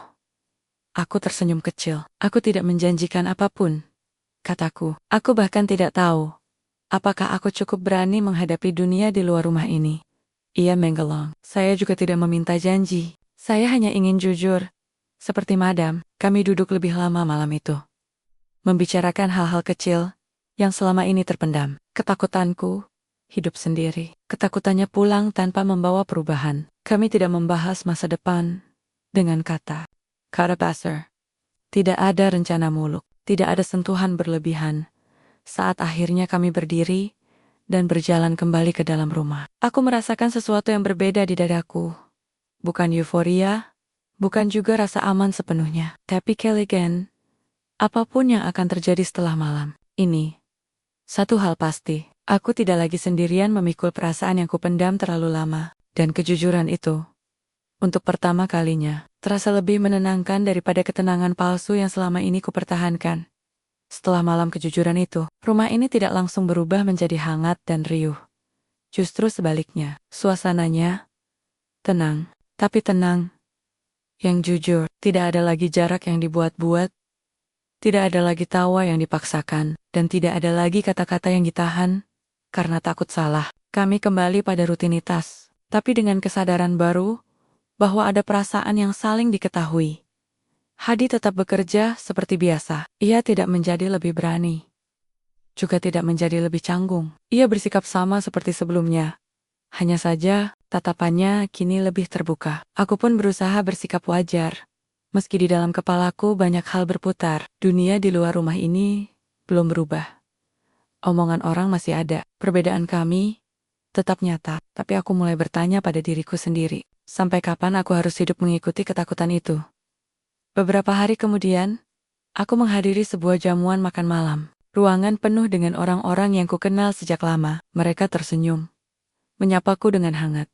Aku tersenyum kecil. "Aku tidak menjanjikan apapun," kataku. "Aku bahkan tidak tahu apakah aku cukup berani menghadapi dunia di luar rumah ini." Ia menggeleng. "Saya juga tidak meminta janji. Saya hanya ingin jujur. Seperti Madam, kami duduk lebih lama malam itu, membicarakan hal-hal kecil yang selama ini terpendam. Ketakutanku hidup sendiri. Ketakutannya pulang tanpa membawa perubahan. Kami tidak membahas masa depan dengan kata besar. Tidak ada rencana muluk. Tidak ada sentuhan berlebihan. Saat akhirnya kami berdiri dan berjalan kembali ke dalam rumah, aku merasakan sesuatu yang berbeda di dadaku. Bukan euforia, bukan juga rasa aman sepenuhnya. Tapi kelegaan, apapun yang akan terjadi setelah malam ini, satu hal pasti, aku tidak lagi sendirian memikul perasaan yang kupendam terlalu lama. Dan kejujuran itu Untuk pertama kalinya, terasa lebih menenangkan daripada ketenangan palsu yang selama ini kupertahankan. Setelah malam kejujuran itu, rumah ini tidak langsung berubah menjadi hangat dan riuh. Justru sebaliknya, suasananya tenang, tapi tenang. Yang jujur, tidak ada lagi jarak yang dibuat-buat, tidak ada lagi tawa yang dipaksakan, dan tidak ada lagi kata-kata yang ditahan karena takut salah. Kami kembali pada rutinitas, tapi dengan kesadaran baru bahwa ada perasaan yang saling diketahui. Hadi tetap bekerja seperti biasa. Ia tidak menjadi lebih berani, juga tidak menjadi lebih canggung. Ia bersikap sama seperti sebelumnya. Hanya saja, tatapannya kini lebih terbuka. Aku pun berusaha bersikap wajar. Meski di dalam kepalaku banyak hal berputar, dunia di luar rumah ini belum berubah. Omongan orang masih ada. Perbedaan kami tetap nyata. Tapi aku mulai bertanya pada diriku sendiri. Sampai kapan aku harus hidup mengikuti ketakutan itu? Beberapa hari kemudian, aku menghadiri sebuah jamuan makan malam. Ruangan penuh dengan orang-orang yang kukenal sejak lama. Mereka tersenyum, menyapaku dengan hangat,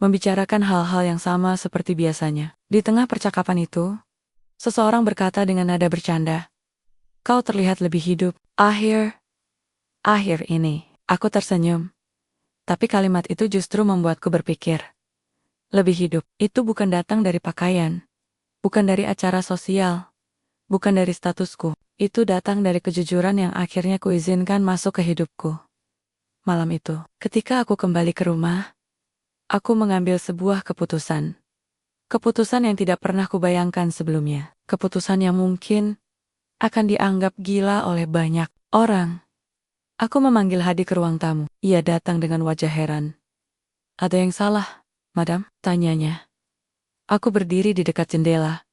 membicarakan hal-hal yang sama seperti biasanya. Di tengah percakapan itu, seseorang berkata dengan nada bercanda, "Kau terlihat lebih hidup." Akhir ini, aku tersenyum. Tapi kalimat itu justru membuatku berpikir. Lebih hidup, itu bukan datang dari pakaian, bukan dari acara sosial, bukan dari statusku. Itu datang dari kejujuran yang akhirnya kuizinkan masuk ke hidupku. Malam itu, ketika aku kembali ke rumah, aku mengambil sebuah keputusan. Keputusan yang tidak pernah kubayangkan sebelumnya. Keputusan yang mungkin akan dianggap gila oleh banyak orang. Aku memanggil Hadi ke ruang tamu. Ia datang dengan wajah heran. "Ada yang salah, madam?" tanyanya. Aku berdiri di dekat jendela,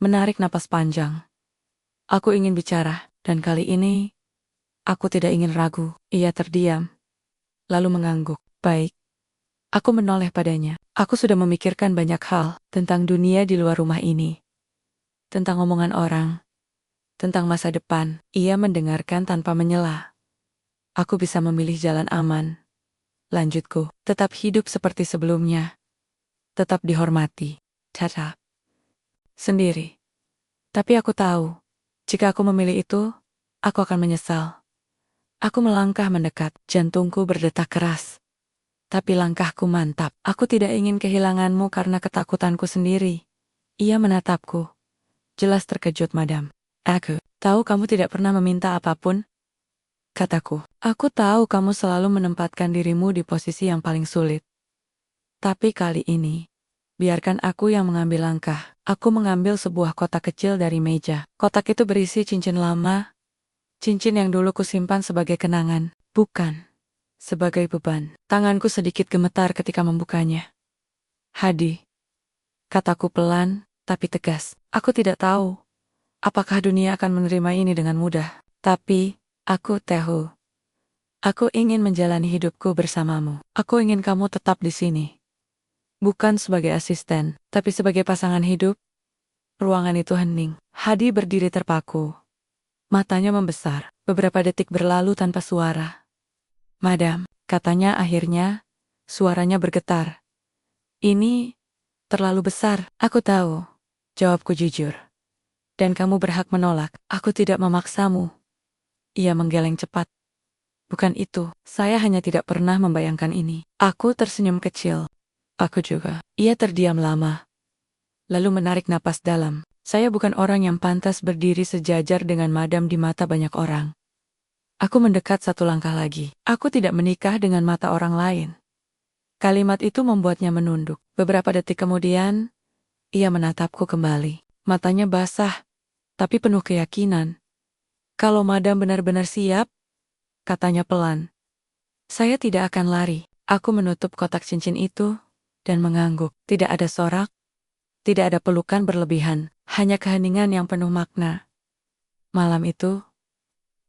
menarik napas panjang. Aku ingin bicara, dan kali ini, aku tidak ingin ragu. Ia terdiam, lalu mengangguk. "Baik." Aku menoleh padanya. Aku sudah memikirkan banyak hal tentang dunia di luar rumah ini. Tentang omongan orang. Tentang masa depan. Ia mendengarkan tanpa menyela. Aku bisa memilih jalan aman. Lanjutku, tetap hidup seperti sebelumnya. Tetap dihormati. Tetap sendiri. Tapi aku tahu, jika aku memilih itu, aku akan menyesal. Aku melangkah mendekat, jantungku berdetak keras. Tapi langkahku mantap. Aku tidak ingin kehilanganmu karena ketakutanku sendiri. Ia menatapku. Jelas terkejut, madam. "Aku tahu kamu tidak pernah meminta apapun," kataku. "Aku tahu kamu selalu menempatkan dirimu di posisi yang paling sulit. Tapi kali ini, biarkan aku yang mengambil langkah." Aku mengambil sebuah kotak kecil dari meja. Kotak itu berisi cincin lama, cincin yang dulu kusimpan sebagai kenangan, bukan sebagai beban. Tanganku sedikit gemetar ketika membukanya. "Hadi," kataku pelan, tapi tegas. "Aku tidak tahu apakah dunia akan menerima ini dengan mudah. Tapi, aku tahu. Aku ingin menjalani hidupku bersamamu. Aku ingin kamu tetap di sini. Bukan sebagai asisten, tapi sebagai pasangan hidup." Ruangan itu hening. Hadi berdiri terpaku. Matanya membesar. Beberapa detik berlalu tanpa suara. "Madam," katanya akhirnya, suaranya bergetar. "Ini terlalu besar." "Aku tahu," jawabku jujur. "Dan kamu berhak menolak. Aku tidak memaksamu." Ia menggeleng cepat. "Bukan itu, saya hanya tidak pernah membayangkan ini." Aku tersenyum kecil. "Aku juga." Ia terdiam lama, lalu menarik napas dalam. "Saya bukan orang yang pantas berdiri sejajar dengan madam di mata banyak orang." Aku mendekat satu langkah lagi. "Aku tidak menikah dengan mata orang lain." Kalimat itu membuatnya menunduk. Beberapa detik kemudian, ia menatapku kembali. Matanya basah, tapi penuh keyakinan. "Kalau madam benar-benar siap," katanya pelan, "saya tidak akan lari." Aku menutup kotak cincin itu dan mengangguk. Tidak ada sorak, tidak ada pelukan berlebihan, hanya keheningan yang penuh makna. Malam itu,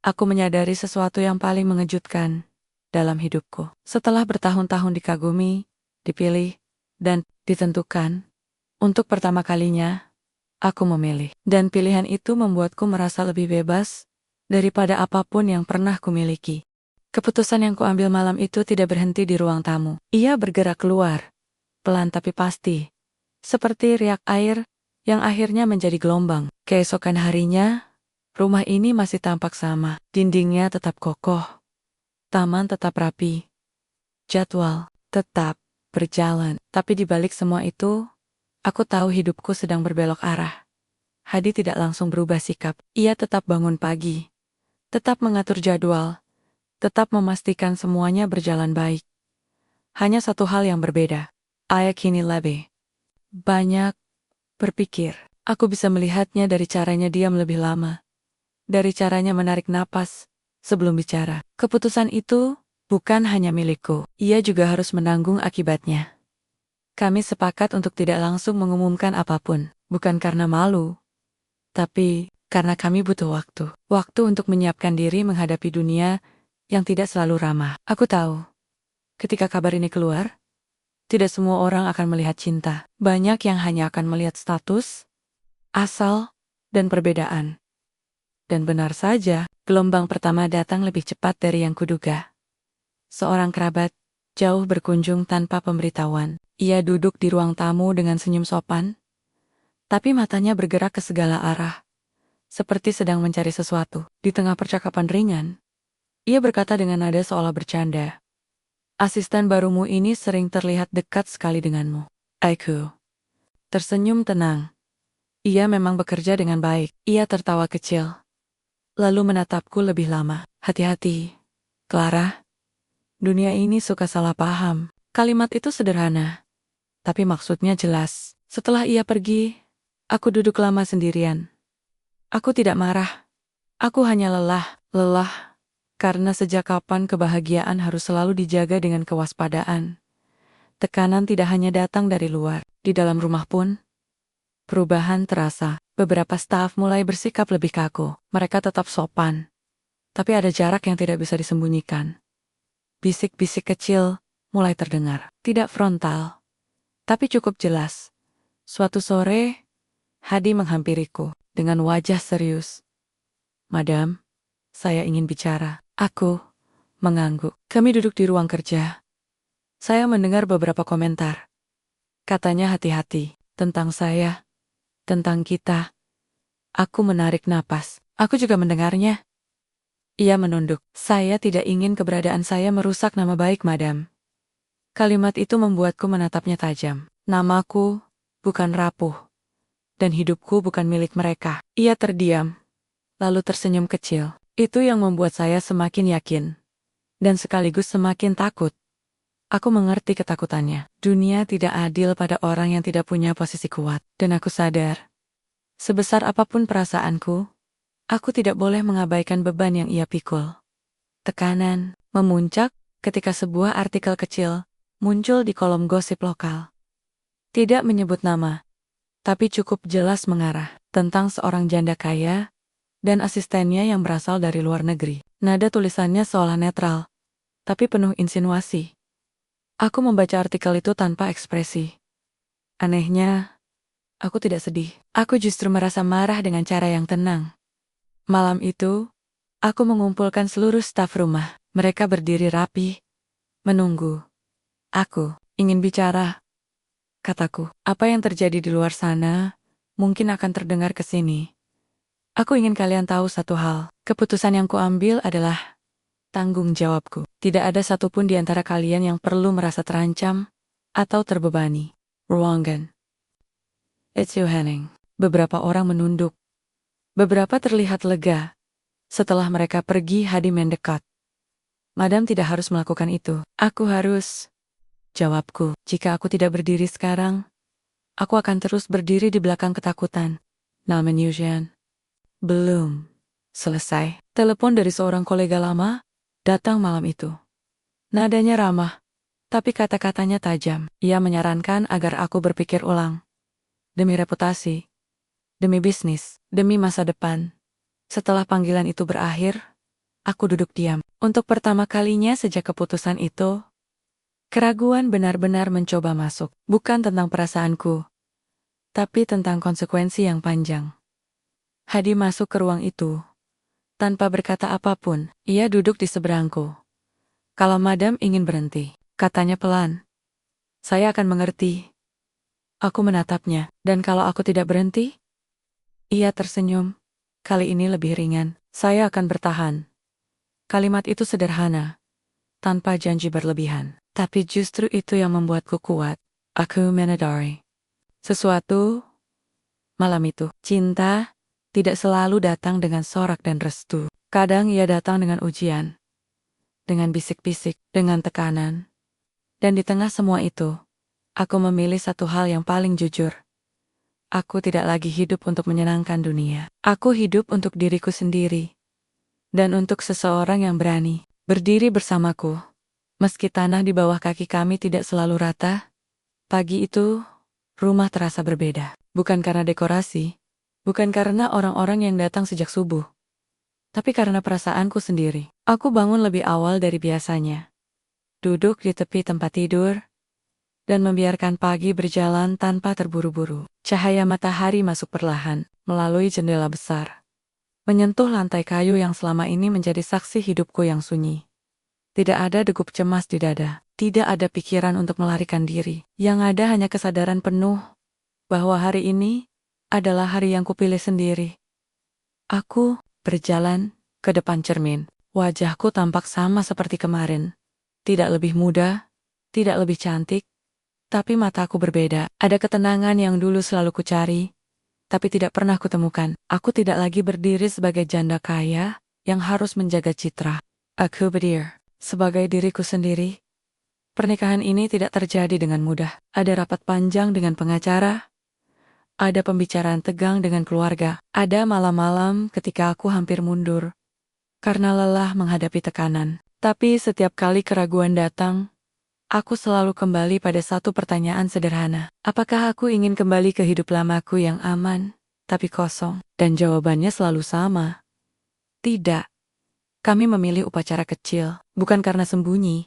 aku menyadari sesuatu yang paling mengejutkan dalam hidupku. Setelah bertahun-tahun dikagumi, dipilih, dan ditentukan, untuk pertama kalinya, aku memilih. Dan pilihan itu membuatku merasa lebih bebas daripada apapun yang pernah kumiliki. Keputusan yang kuambil malam itu tidak berhenti di ruang tamu. Ia bergerak keluar, pelan tapi pasti, seperti riak air yang akhirnya menjadi gelombang. Keesokan harinya, rumah ini masih tampak sama. Dindingnya tetap kokoh, taman tetap rapi, jadwal tetap berjalan. Tapi di balik semua itu, aku tahu hidupku sedang berbelok arah. Hadi tidak langsung berubah sikap. Ia tetap bangun pagi, tetap mengatur jadwal, tetap memastikan semuanya berjalan baik. Hanya satu hal yang berbeda. Ia kini lebih banyak berpikir. Aku bisa melihatnya dari caranya diam lebih lama, dari caranya menarik napas sebelum bicara. Keputusan itu bukan hanya milikku, ia juga harus menanggung akibatnya. Kami sepakat untuk tidak langsung mengumumkan apapun, bukan karena malu, tapi karena kami butuh waktu. Waktu untuk menyiapkan diri menghadapi dunia yang tidak selalu ramah. Aku tahu, ketika kabar ini keluar, tidak semua orang akan melihat cinta. Banyak yang hanya akan melihat status, asal, dan perbedaan. Dan benar saja, gelombang pertama datang lebih cepat dari yang kuduga. Seorang kerabat jauh berkunjung tanpa pemberitahuan. Ia duduk di ruang tamu dengan senyum sopan, tapi matanya bergerak ke segala arah, seperti sedang mencari sesuatu. Di tengah percakapan ringan, ia berkata dengan nada seolah bercanda, "Asisten barumu ini sering terlihat dekat sekali denganmu." Aku tersenyum tenang. Ia memang bekerja dengan baik. Ia tertawa kecil, lalu menatapku lebih lama. "Hati-hati, Clara. Dunia ini suka salah paham." Kalimat itu sederhana, tapi maksudnya jelas. Setelah ia pergi, aku duduk lama sendirian. Aku tidak marah. Aku hanya lelah. Lelah karena sejak kapan kebahagiaan harus selalu dijaga dengan kewaspadaan. Tekanan tidak hanya datang dari luar. Di dalam rumah pun, perubahan terasa. Beberapa staf mulai bersikap lebih kaku. Mereka tetap sopan, tapi ada jarak yang tidak bisa disembunyikan. Bisik-bisik kecil mulai terdengar. Tidak frontal, tapi cukup jelas. Suatu sore, Hadi menghampiriku dengan wajah serius. "Madam, saya ingin bicara." Aku mengangguk. Kami duduk di ruang kerja. Saya mendengar beberapa komentar. Katanya hati-hati, tentang saya, tentang kita. Aku menarik napas. Aku juga mendengarnya. Ia menunduk. "Saya tidak ingin keberadaan saya merusak nama baik, Madam." Kalimat itu membuatku menatapnya tajam. Namaku bukan rapuh, dan hidupku bukan milik mereka. Ia terdiam, lalu tersenyum kecil. Itu yang membuat saya semakin yakin, dan sekaligus semakin takut. Aku mengerti ketakutannya. Dunia tidak adil pada orang yang tidak punya posisi kuat. Dan aku sadar, sebesar apapun perasaanku, aku tidak boleh mengabaikan beban yang ia pikul. Tekanan memuncak ketika sebuah artikel kecil muncul di kolom gosip lokal. Tidak menyebut nama, tapi cukup jelas mengarah tentang seorang janda kaya dan asistennya yang berasal dari luar negeri. Nada tulisannya seolah netral, tapi penuh insinuasi. Aku membaca artikel itu tanpa ekspresi. Anehnya, aku tidak sedih. Aku justru merasa marah dengan cara yang tenang. Malam itu, aku mengumpulkan seluruh staf rumah. Mereka berdiri rapi, menunggu. "Aku ingin bicara," kataku. "Apa yang terjadi di luar sana mungkin akan terdengar ke sini. Aku ingin kalian tahu satu hal. Keputusan yang kuambil adalah tanggung jawabku. Tidak ada satupun di antara kalian yang perlu merasa terancam atau terbebani." Ruangan. "It's you, Henning." Beberapa orang menunduk. Beberapa terlihat lega. Setelah mereka pergi, Hadi mendekat. "Madam tidak harus melakukan itu." "Aku harus." Jawabku. "Jika aku tidak berdiri sekarang, aku akan terus berdiri di belakang ketakutan." Namen Yujian. Belum selesai. Telepon dari seorang kolega lama datang malam itu. Nadanya ramah, tapi kata-katanya tajam. Ia menyarankan agar aku berpikir ulang. Demi reputasi, demi bisnis, demi masa depan. Setelah panggilan itu berakhir, aku duduk diam. Untuk pertama kalinya sejak keputusan itu, keraguan benar-benar mencoba masuk. Bukan tentang perasaanku, tapi tentang konsekuensi yang panjang. Hadi masuk ke ruang itu. Tanpa berkata apapun, ia duduk di seberangku. "Kalau Madam ingin berhenti," katanya pelan, "saya akan mengerti." Aku menatapnya, dan kalau aku tidak berhenti? Ia tersenyum. Kali ini lebih ringan. Saya akan bertahan. Kalimat itu sederhana, tanpa janji berlebihan. Tapi justru itu yang membuatku kuat. Aku menyadari sesuatu malam itu. Cinta tidak selalu datang dengan sorak dan restu. Kadang ia datang dengan ujian, dengan bisik-bisik, dengan tekanan. Dan di tengah semua itu, aku memilih satu hal yang paling jujur. Aku tidak lagi hidup untuk menyenangkan dunia. Aku hidup untuk diriku sendiri. Dan untuk seseorang yang berani berdiri bersamaku. Meski tanah di bawah kaki kami tidak selalu rata, pagi itu, rumah terasa berbeda. Bukan karena dekorasi, bukan karena orang-orang yang datang sejak subuh, tapi karena perasaanku sendiri. Aku bangun lebih awal dari biasanya. Duduk di tepi tempat tidur, dan membiarkan pagi berjalan tanpa terburu-buru. Cahaya matahari masuk perlahan, melalui jendela besar. Menyentuh lantai kayu yang selama ini menjadi saksi hidupku yang sunyi. Tidak ada degup cemas di dada. Tidak ada pikiran untuk melarikan diri. Yang ada hanya kesadaran penuh bahwa hari ini adalah hari yang kupilih sendiri. Aku berjalan ke depan cermin. Wajahku tampak sama seperti kemarin. Tidak lebih muda, tidak lebih cantik, tapi mataku berbeda. Ada ketenangan yang dulu selalu kucari, tapi tidak pernah kutemukan. Aku tidak lagi berdiri sebagai janda kaya yang harus menjaga citra. Aku berdiri sebagai diriku sendiri. Pernikahan ini tidak terjadi dengan mudah. Ada rapat panjang dengan pengacara, ada pembicaraan tegang dengan keluarga, ada malam-malam ketika aku hampir mundur karena lelah menghadapi tekanan. Tapi setiap kali keraguan datang, aku selalu kembali pada satu pertanyaan sederhana. Apakah aku ingin kembali ke hidup lamaku yang aman, tapi kosong? Dan jawabannya selalu sama. Tidak. Kami memilih upacara kecil, bukan karena sembunyi,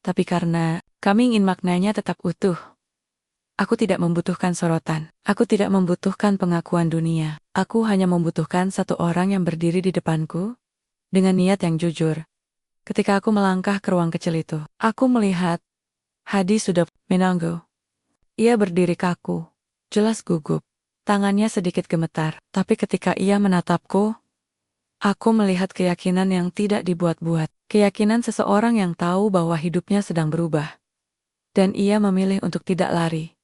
tapi karena kami ingin maknanya tetap utuh. Aku tidak membutuhkan sorotan. Aku tidak membutuhkan pengakuan dunia. Aku hanya membutuhkan satu orang yang berdiri di depanku, dengan niat yang jujur. Ketika aku melangkah ke ruang kecil itu, aku melihat Hadi sudah menunggu. Ia berdiri kaku, jelas gugup. Tangannya sedikit gemetar, tapi ketika ia menatapku, aku melihat keyakinan yang tidak dibuat-buat. Keyakinan seseorang yang tahu bahwa hidupnya sedang berubah. Dan ia memilih untuk tidak lari.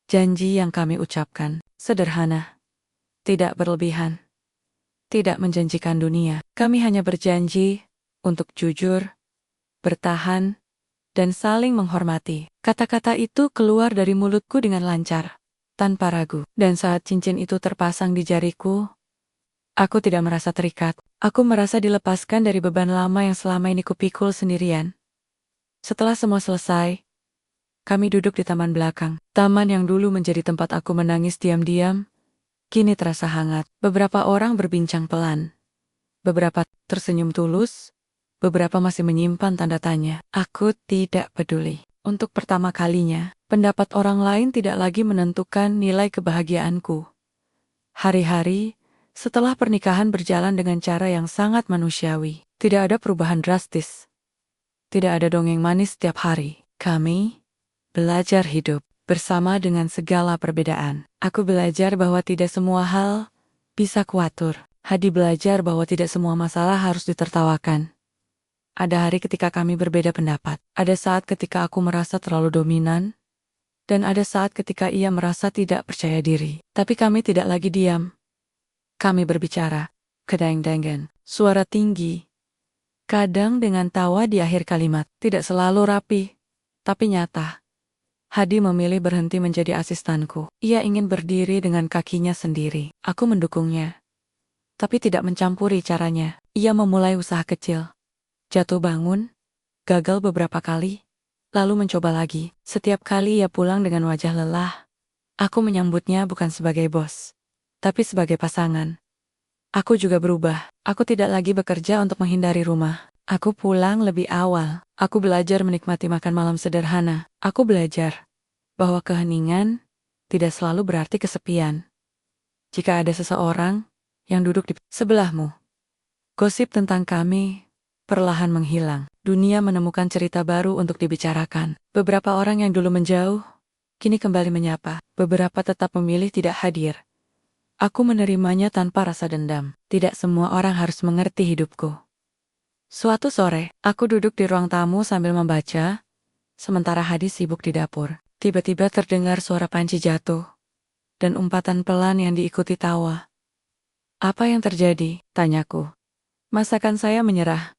Janji yang kami ucapkan, sederhana, tidak berlebihan, tidak menjanjikan dunia. Kami hanya berjanji untuk jujur, bertahan, dan saling menghormati. Kata-kata itu keluar dari mulutku dengan lancar, tanpa ragu. Dan saat cincin itu terpasang di jariku, aku tidak merasa terikat. Aku merasa dilepaskan dari beban lama yang selama ini kupikul sendirian. Setelah semua selesai, kami duduk di taman belakang. Taman yang dulu menjadi tempat aku menangis diam-diam, kini terasa hangat. Beberapa orang berbincang pelan. Beberapa tersenyum tulus. Beberapa masih menyimpan tanda tanya. Aku tidak peduli. Untuk pertama kalinya, pendapat orang lain tidak lagi menentukan nilai kebahagiaanku. Hari-hari setelah pernikahan berjalan dengan cara yang sangat manusiawi. Tidak ada perubahan drastis. Tidak ada dongeng manis setiap hari. Kami belajar hidup bersama dengan segala perbedaan. Aku belajar bahwa tidak semua hal bisa kuatur. Hadi belajar bahwa tidak semua masalah harus ditertawakan. Ada hari ketika kami berbeda pendapat. Ada saat ketika aku merasa terlalu dominan. Dan ada saat ketika ia merasa tidak percaya diri. Tapi kami tidak lagi diam. Kami berbicara. Kedang-dangan. Suara tinggi. Kadang dengan tawa di akhir kalimat. Tidak selalu rapi, tapi nyata. Hadi memilih berhenti menjadi asistenku. Ia ingin berdiri dengan kakinya sendiri. Aku mendukungnya, tapi tidak mencampuri caranya. Ia memulai usaha kecil. Jatuh bangun, gagal beberapa kali, lalu mencoba lagi. Setiap kali ia pulang dengan wajah lelah, aku menyambutnya bukan sebagai bos, tapi sebagai pasangan. Aku juga berubah. Aku tidak lagi bekerja untuk menghindari rumah. Aku pulang lebih awal. Aku belajar menikmati makan malam sederhana. Aku belajar bahwa keheningan tidak selalu berarti kesepian. Jika ada seseorang yang duduk di sebelahmu. Gosip tentang kami perlahan menghilang. Dunia menemukan cerita baru untuk dibicarakan. Beberapa orang yang dulu menjauh, kini kembali menyapa. Beberapa tetap memilih tidak hadir. Aku menerimanya tanpa rasa dendam. Tidak semua orang harus mengerti hidupku. Suatu sore, aku duduk di ruang tamu sambil membaca, sementara Hadi sibuk di dapur. Tiba-tiba terdengar suara panci jatuh, dan umpatan pelan yang diikuti tawa. Apa yang terjadi? Tanyaku. Masakan saya menyerah.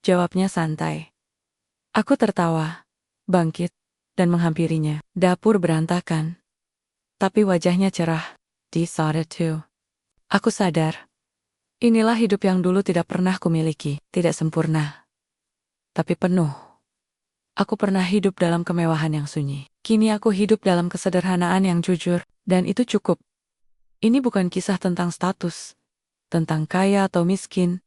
Jawabnya santai. Aku tertawa, bangkit, dan menghampirinya. Dapur berantakan, tapi wajahnya cerah. He saw it too. Aku sadar. Inilah hidup yang dulu tidak pernah kumiliki. Tidak sempurna, tapi penuh. Aku pernah hidup dalam kemewahan yang sunyi. Kini aku hidup dalam kesederhanaan yang jujur, dan itu cukup. Ini bukan kisah tentang status, tentang kaya atau miskin,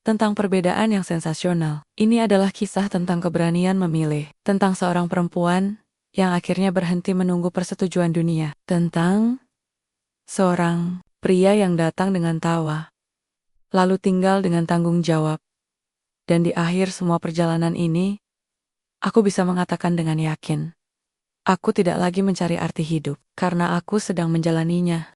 tentang perbedaan yang sensasional. Ini adalah kisah tentang keberanian memilih, tentang seorang perempuan yang akhirnya berhenti menunggu persetujuan dunia, tentang seorang pria yang datang dengan tawa, lalu tinggal dengan tanggung jawab. Dan di akhir semua perjalanan ini, aku bisa mengatakan dengan yakin, aku tidak lagi mencari arti hidup, karena aku sedang menjalaninya.